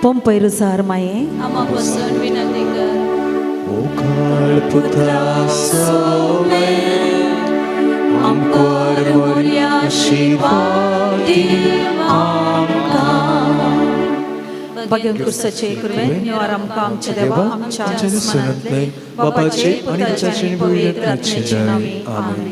पोंपैरू सार माये आम्हा बसून विनंती कर ओकाळ पुत्रा सोमे आमकोर मोरया शिवादी आमकां भगवन कुर्साचे कुरवे निवार आमकां आमच्या देवा आमच्या स्मरणांतले बापाचे पुताचे आणि पवित्र आत्म्याचे नावे आमेन.